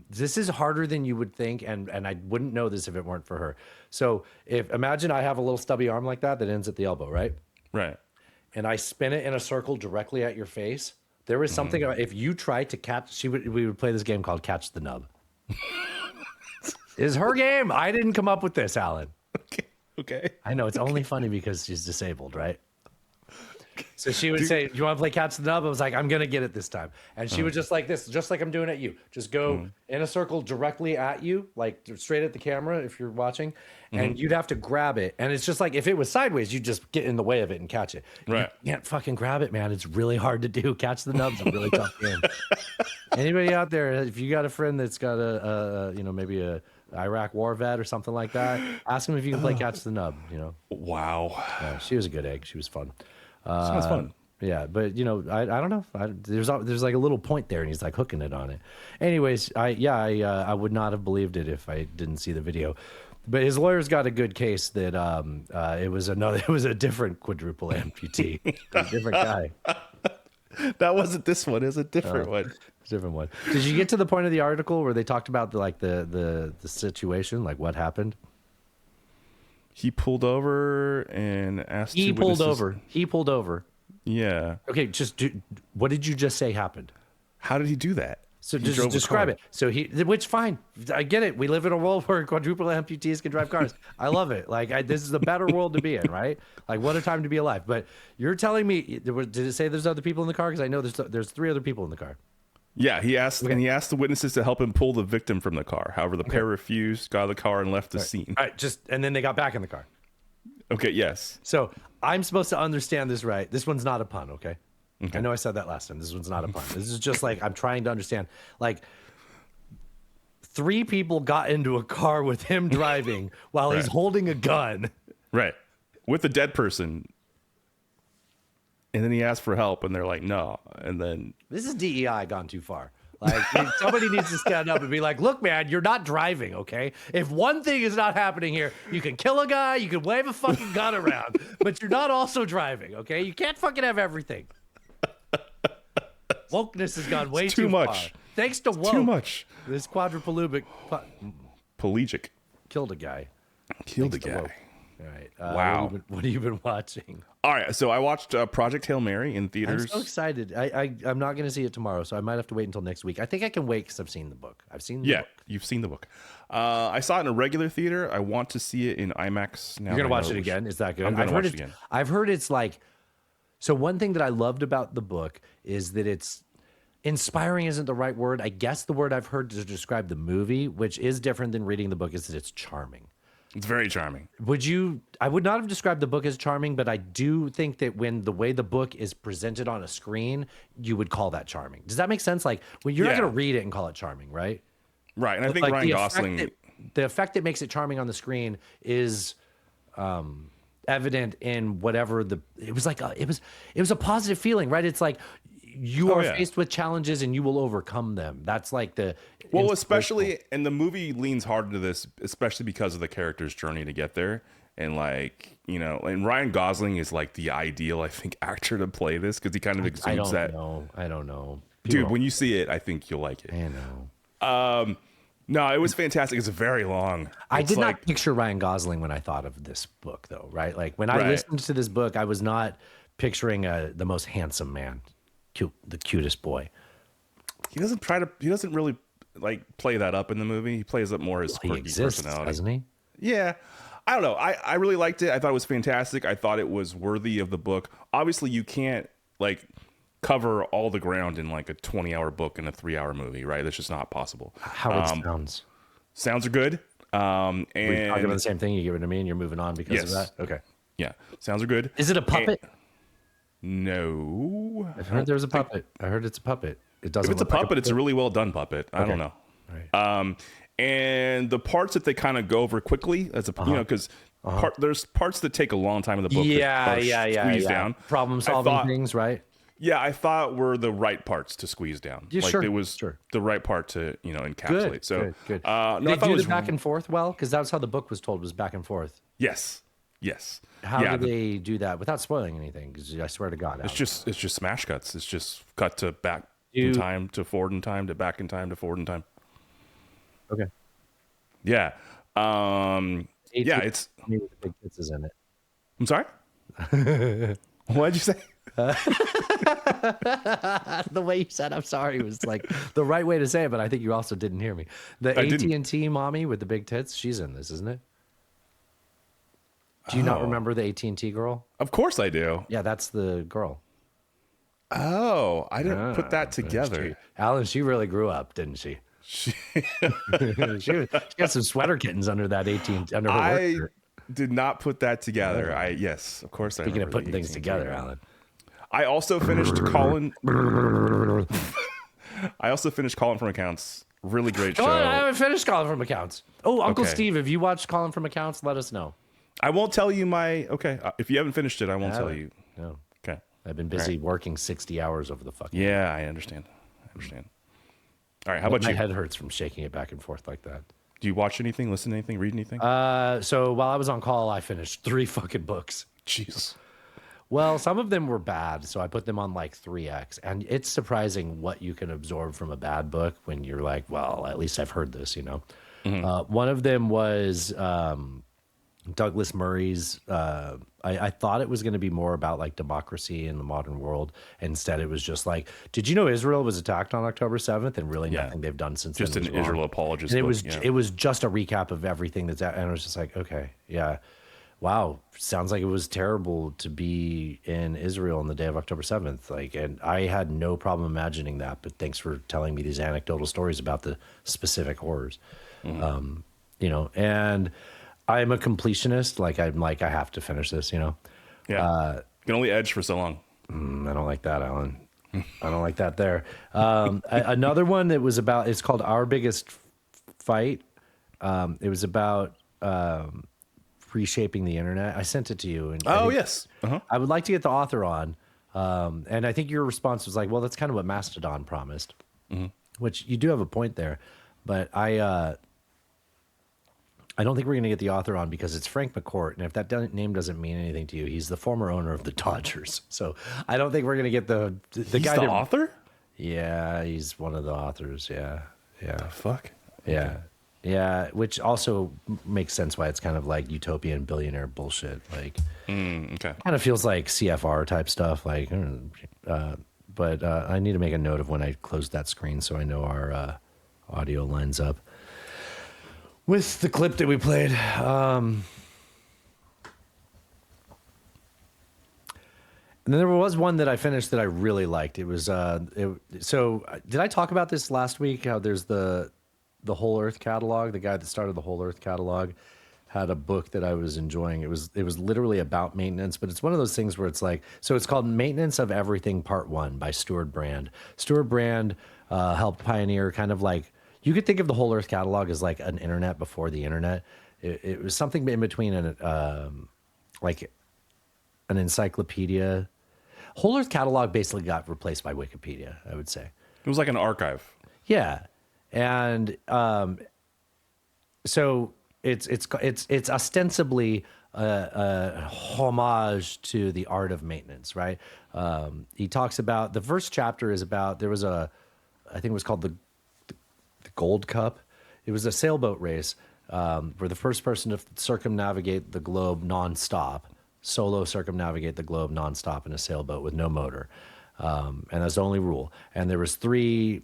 This is harder than you would think, and I wouldn't know this if it weren't for her. So imagine I have a little stubby arm like that ends at the elbow, right? Right. And I spin it in a circle directly at your face. There was something about if you tried to catch, we would play this game called Catch the Nub. Is her game. I didn't come up with this, Alan. Okay. I know it's only funny because she's disabled, right? So she would say, "Do you want to play Catch the Nub?" I was like, "I'm gonna get it this time." And she would just like this, just like I'm doing at you. Just go in a circle directly at you, like straight at the camera if you're watching, and you'd have to grab it. And it's just like if it was sideways, you'd just get in the way of it and catch it. Right. You can't fucking grab it, man. It's really hard to do. Catch the Nub's a really tough game. Anybody out there, if you got a friend that's got maybe a Iraq war vet or something like that, ask him if you can play Catch the Nub. Wow. Yeah, she was a good egg. She was fun. Sounds fun. Yeah, but I don't know. There's like a little point there, and he's like hooking it on it. Anyways, I would not have believed it if I didn't see the video. But his lawyer's got a good case that it was a different quadruple amputee, a different guy. That wasn't this one. It's a different one. Different one. Did you get to the point of the article where they talked about the situation, like what happened? He pulled over and asked. He pulled over. Yeah. Okay, what did you just say happened? How did he do that? So He just drove a describe car. it. So which fine. I get it. We live in a world where quadruple amputees can drive cars. I love it. Like this is a better world to be in, right? Like what a time to be alive. But you're telling me, did it say there's other people in the car? Because I know there's 3 other people in the car. Yeah, he asked the witnesses to help him pull the victim from the car. However, the pair refused, got out of the car, and left the scene. All right, and then they got back in the car. Okay, yes. So I'm supposed to understand this right. This one's not a pun, okay? I know I said that last time. This one's not a pun. This is just like I'm trying to understand. Like 3 people got into a car with him driving while he's holding a gun. Right. With a dead person. And then he asked for help, and they're like, no. And then this is DEI gone too far. Like somebody needs to stand up and be like, look, man, you're not driving, okay? If one thing is not happening here, you can kill a guy, you can wave a fucking gun around, but you're not also driving, okay? You can't fucking have everything. Wokeness has gone way too much. far. Thanks to woke. Too much. This quadriplegic Pelagic. killed a guy. Killed Thanks a to guy. woke. All right. Wow. What have you been watching? All right, so I watched Project Hail Mary in theaters. I'm so excited. I'm not going to see it tomorrow, so I might have to wait until next week. I think I can wait because I've seen the book. I've seen the book. You've seen the book. I saw it in a regular theater. I want to see it in IMAX now. You're going to watch it again? Is that good? I'm going to watch it again. I've heard it's like... So one thing that I loved about the book is that it's... Inspiring isn't the right word. I guess the word I've heard to describe the movie, which is different than reading the book, is that it's charming. It's very charming. I would not have described the book as charming, but I do think that when the way the book is presented on a screen, you would call that charming. Does that make sense? Like, when you're not going to read it and call it charming, right? Right, and I think like Ryan Gosling... The effect that makes it charming on the screen is evident in whatever it was like. It was a positive feeling, right? It's like you Oh, are yeah. faced with challenges and you will overcome them. That's like the Well, especially, and the movie leans hard into this, especially because of the character's journey to get there. And like, you know, and Ryan Gosling is like the ideal, I think, actor to play this because he kind of exudes that. I don't know. Dude, when you see it, I think you'll like it. I know. No, it was fantastic. It's very long. I It's did like, not picture Ryan Gosling when I thought of this book, though, right? Like when I Right. listened to this book, I was not picturing the most handsome man, the cutest boy. He doesn't really like play that up in the movie. He plays up more his He quirky exists, personality. doesn't he? Yeah. I don't know. I really liked it. I thought it was fantastic. I thought it was worthy of the book. Obviously, you can't like cover all the ground in like a 20-hour book and a 3-hour movie, right? That's just not possible. How it sounds. Sounds are good. And We're talking about the same thing. You give it to me, and you're moving on because of Yes. that. Okay. yeah, sounds are good. Is it a puppet? No. I've heard there's a puppet. I heard it's a puppet. It doesn't. If it's a look like puppet, it's a really well done puppet. I Okay. don't know. Right. And the parts that they kind of go over quickly, as a you know, because there's parts that take a long time in the book. Yeah, that are yeah. squeezed down. Problem solving thought- things, right? Yeah, I thought were the right parts to squeeze down. Yeah, like sure, it was sure. the right part to encapsulate. Good. So good. No, I They thought do it was the back and forth well, because that's how the book was told, was back and forth. yes. How yeah, do they do that without spoiling anything? Because I swear to God, It's just smash cuts. It's just cut to back You- in time to forward in time to back in time to forward in time. okay. Yeah. Yeah, it's. Maybe the big tits is in it. I'm sorry. What'd you say? The way you said "I'm sorry" was like the right way to say it, but I think you also didn't hear me. The I didn't. AT&T mommy with the big tits, she's in this, isn't it? Do you not remember the AT&T girl? Of course I do. Yeah, that's the girl. Oh, I didn't put that together. Alan, she really grew up, didn't she? she got some sweater kittens under that 18 under her work I shirt. did not put that together. Yes, of course. Speaking I of remember putting the things 18 together, TV. Alan. I also finished Colin. I also finished Colin from Accounts. Really great show. Oh, I haven't finished Calling from Accounts. Oh, Uncle Okay. Steve, have you watched Calling from Accounts? Let us know. I won't tell you my. Okay, if you haven't finished it, I won't tell you. No. Okay. I've been busy working 60 hours over the fucking. Yeah, I understand. All right, how about My you? head hurts from shaking it back and forth like that. Do you watch anything, listen to anything, read anything? So while I was on call, I finished 3 fucking books. Jeez. Well, some of them were bad, so I put them on like 3x. And it's surprising what you can absorb from a bad book when you're like, well, at least I've heard this, you know. One of them was Douglas Murray's. I thought it was going to be more about like democracy in the modern world. Instead, it was just like, did you know Israel was attacked on October 7th? And really nothing they've done since Just then an was wrong. Israel apologist And it book, was yeah. it was just a recap of everything that's and I was just like, okay, yeah. Wow, sounds like it was terrible to be in Israel on the day of October 7th. Like, and I had no problem imagining that, but thanks for telling me these anecdotal stories about the specific horrors. You know, and I'm a completionist. Like, I'm like, I have to finish this, you know? Yeah. You can only edge for so long. I don't like that, Alan. I don't like that there. Another one that was about, it's called Our Biggest Fight. It was about reshaping the internet. I sent it to you. And I think- Yes. I would like to get the author on. And I think your response was like, well, that's kind of what Mastodon promised, which you do have a point there. But I don't think we're going to get the author on because it's Frank McCourt. And if that name doesn't mean anything to you, he's the former owner of the Dodgers. So I don't think we're going to get the He's guy the that, author? Yeah, he's one of the authors. Yeah. The fuck? Yeah. Yeah, which also makes sense why it's kind of like utopian billionaire bullshit. Like, Okay. kind of feels like CFR type stuff. Like, but I need to make a note of when I close that screen so I know our audio lines up with the clip that we played. And then there was one that I finished that I really liked. It was so did I talk about this last week? How there's the Whole Earth catalog. The guy that started the Whole Earth catalog had a book that I was enjoying. It was literally about maintenance, but it's one of those things where it's like, so it's called Maintenance of Everything Part 1 by Stuart Brand. Stuart Brand helped pioneer kind of like, you could think of the Whole Earth catalog as like an internet before the internet. It was something in between like an encyclopedia. Whole Earth Catalog basically got replaced by Wikipedia, I would say. It was like an archive. Yeah, and so it's ostensibly a homage to the art of maintenance, right? He talks about the first chapter is about there was I think it was called the Gold Cup. It was a sailboat race where the first person to circumnavigate the globe nonstop, solo circumnavigate the globe nonstop in a sailboat with no motor, and that's the only rule. And there was 3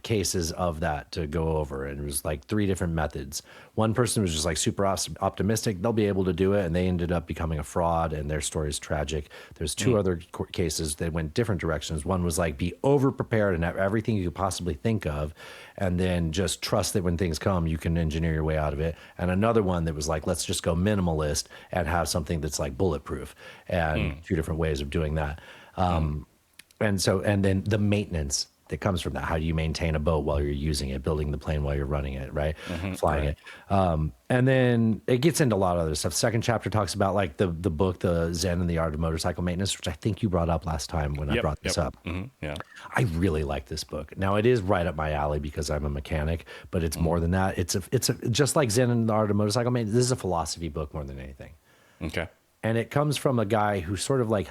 cases of that to go over, and it was like 3 different methods. One person was just like super optimistic they'll be able to do it, and they ended up becoming a fraud, and their story is tragic. There's 2 other cases that went different directions. One was like be over prepared and have everything you could possibly think of, and then just trust that when things come you can engineer your way out of it. And another one that was like, let's just go minimalist and have something that's like bulletproof, and 2 different ways of doing that. And then the maintenance that comes from that. How do you maintain a boat while you're using it, building the plane while you're running it, right? Flying it. And then it gets into a lot of other stuff. Second chapter talks about like the book, The Zen and the Art of Motorcycle Maintenance, which I think you brought up last time when I brought this up. Yeah. I really like this book. Now it is right up my alley because I'm a mechanic, but it's more than that. It's just like Zen and the Art of Motorcycle Maintenance. This is a philosophy book more than anything. Okay. And it comes from a guy who sort of like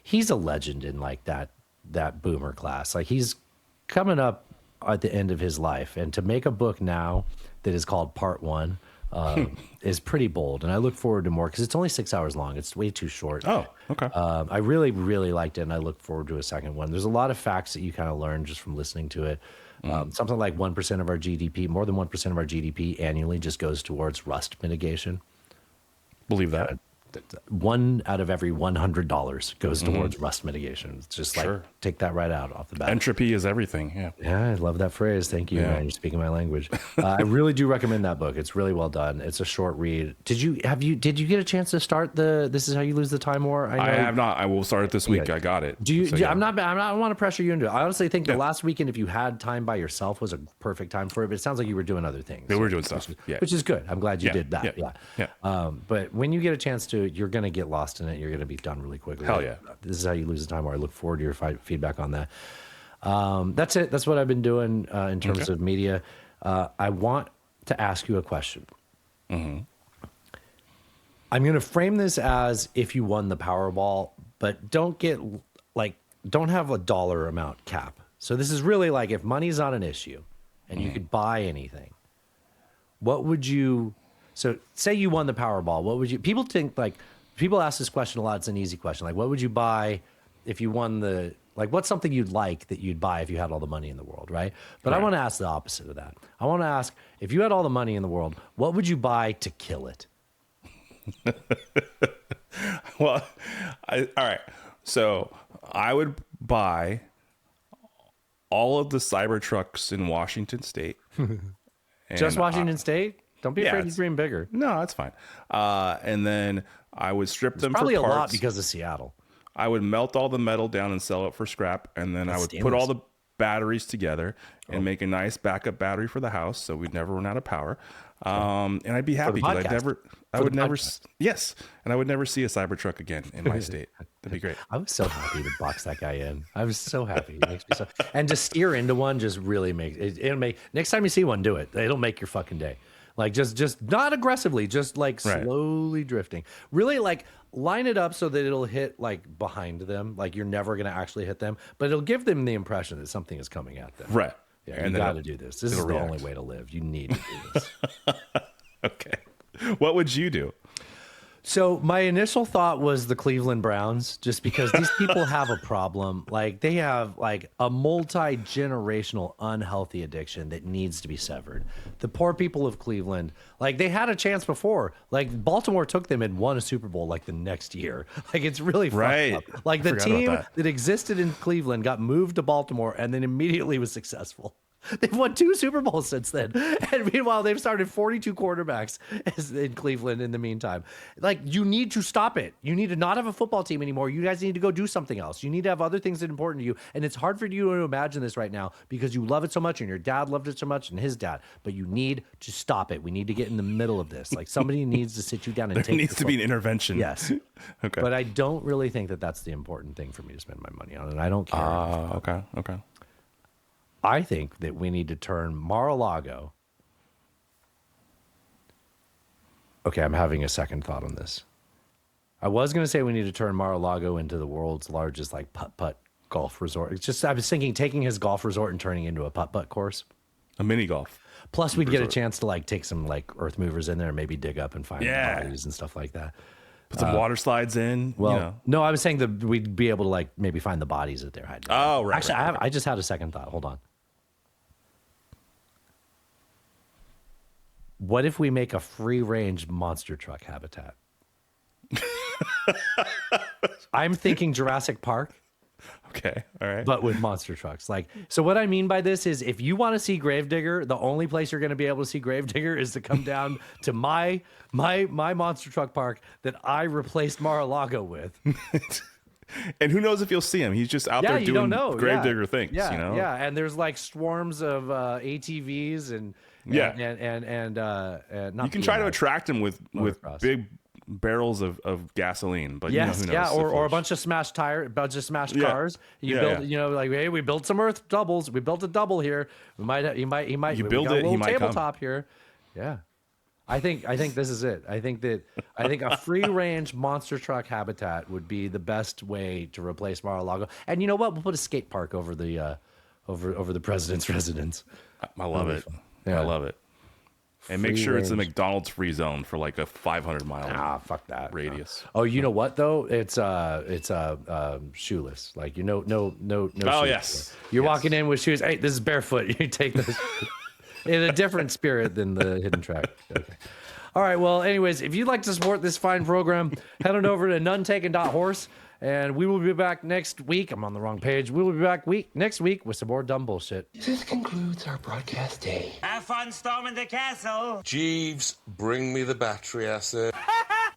he's a legend in like that boomer class. Like he's coming up at the end of his life, and to make a book now that is called Part 1 is pretty bold, and I look forward to more because it's only 6 hours long. It's way too short. Oh, okay. I really, really liked it, and I look forward to a second one. There's a lot of facts that you kind of learn just from listening to it. Something like 1% of our GDP, more than 1% of our GDP annually just goes towards rust mitigation. Believe that. 1 out of every $100 goes towards rust mitigation. It's just like, take that right out off the bat. Entropy is everything. Yeah. Yeah, I love that phrase. Thank you, man. You're speaking my language. I really do recommend that book. It's really well done. It's a short read. Did you get a chance to start This Is How You Lose the Time War? I have not. I will start it this week. I got it. I don't want to pressure you into it. I honestly think the last weekend, if you had time by yourself, was a perfect time for it. But it sounds like you were doing other things. We were doing stuff. Which is good. I'm glad you did that. Yeah. But when you get a chance to, you're going to get lost in it. You're going to be done really quickly. Hell yeah. This Is How You Lose the Time War. I look forward to your feedback on that. That's it. That's what I've been doing in terms of media. I want to ask you a question. I'm going to frame this as if you won the Powerball, but don't have a dollar amount cap. So this is really like if money's not an issue and you could buy anything, what would you... So say you won the Powerball, what would you... People ask this question a lot. It's an easy question. Like, what would you buy if you won the... Like, what's something you'd like that you'd buy if you had all the money in the world, right? But I want to ask the opposite of that. I want to ask, if you had all the money in the world, what would you buy to kill it? Well, all right. So I would buy all of the Cybertrucks in Washington State. Just Washington State? Don't be afraid to dream bigger. No, that's fine. And then I would strip them for parts. Probably a lot because of Seattle. I would melt all the metal down and sell it for scrap, and then I would put all the batteries together and make a nice backup battery for the house, so we'd never run out of power. And I'd be happy because I would never see a Cybertruck again in my state. That'd be great. I was so happy to box that guy in. I was so happy. It makes me so. And to steer into one just really makes it'll make. Next time you see one, do it. It'll make your fucking day. Like just not aggressively, just like slowly drifting. Really like line it up so that it'll hit like behind them. Like you're never going to actually hit them, but it'll give them the impression that something is coming at them. Right. Yeah, and you got to do this. This is the only way to live. You need to do this. Okay. What would you do? So my initial thought was the Cleveland Browns, just because these people have a problem. Like they have like a multi-generational unhealthy addiction that needs to be severed. The poor people of Cleveland, like they had a chance before. Like Baltimore took them and won a Super Bowl like the next year. Like it's really fucked up. Like the team that existed in Cleveland got moved to Baltimore and then immediately was successful. They've won 2 Super Bowls since then. And meanwhile, they've started 42 quarterbacks in Cleveland in the meantime. Like, you need to stop it. You need to not have a football team anymore. You guys need to go do something else. You need to have other things that are important to you. And it's hard for you to imagine this right now because you love it so much and your dad loved it so much and his dad. But you need to stop it. We need to get in the middle of this. Like, somebody needs to sit you down and There take needs to be an intervention. Yes. Okay. But I don't really think that that's the important thing for me to spend my money on. And I don't care. Okay. I think that we need to turn Mar-a-Lago. Okay, I'm having a second thought on this. I was going to say we need to turn Mar-a-Lago into the world's largest like putt-putt golf resort. It's just I was thinking taking his golf resort and turning it into a putt-putt course. A mini golf. Plus we'd get a chance to like take some like earth movers in there and maybe dig up and find bodies and stuff like that. Put some water slides in. Well, no, I was saying that we'd be able to like maybe find the bodies that they're hiding. Oh, right. Actually, I just had a second thought. Hold on. What if we make a free-range monster truck habitat? I'm thinking Jurassic Park. Okay, all right. But with monster trucks. Like, so what I mean by this is if you want to see Gravedigger, the only place you're going to be able to see Gravedigger is to come down to my monster truck park that I replaced Mar-a-Lago with. And who knows if you'll see him? He's just out there doing Gravedigger things. Yeah, you know? yeah. And there's like swarms of ATVs and not you can try to attract him with big barrels of gasoline, but yes, who knows? Or a bunch of smashed cars. You build, like, hey, we built some earth doubles. We built a double here. He might. You build it. He might tabletop come. here. Yeah. I think this is it. I think a free range monster truck habitat would be the best way to replace Mar-a-Lago. And you know what? We'll put a skate park over the over the president's residence. I love it. Yeah. I love it. And make sure it's a McDonald's free zone for like a 500-mile fuck that radius. Oh, you know what though? It's shoeless. Like no. Oh shoes. yes. You're walking in with shoes. Hey, this is barefoot. You take this in a different spirit than the hidden track. Okay. All right. Well, anyways, if you'd like to support this fine program, head on over to nunetaken.horse. And we will be back next week. I'm on the wrong page. We will be back next week with some more dumb bullshit. This concludes our broadcast day. Have fun storming the castle. Jeeves, bring me the battery acid.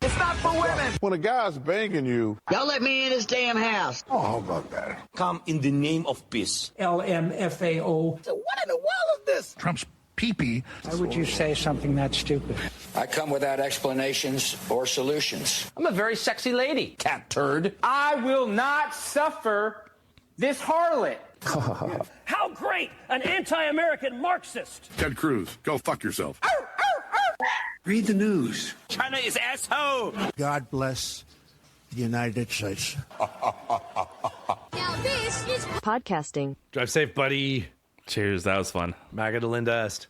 It's not for women. When a guy's banging you, Y'all let me in his damn house. oh, how about that? Come in the name of peace. LMFAO. So what in the world is this? Trump's pee-pee. Why would you say something that stupid? I come without explanations or solutions. I'm a very sexy lady, cat turd. I will not suffer this harlot. How great! An anti-American Marxist. Ted Cruz, go fuck yourself. Read the news. China is asshole. God bless the United States. Now this is podcasting. Drive safe, buddy. Cheers. That was fun. Maga de Linda Est.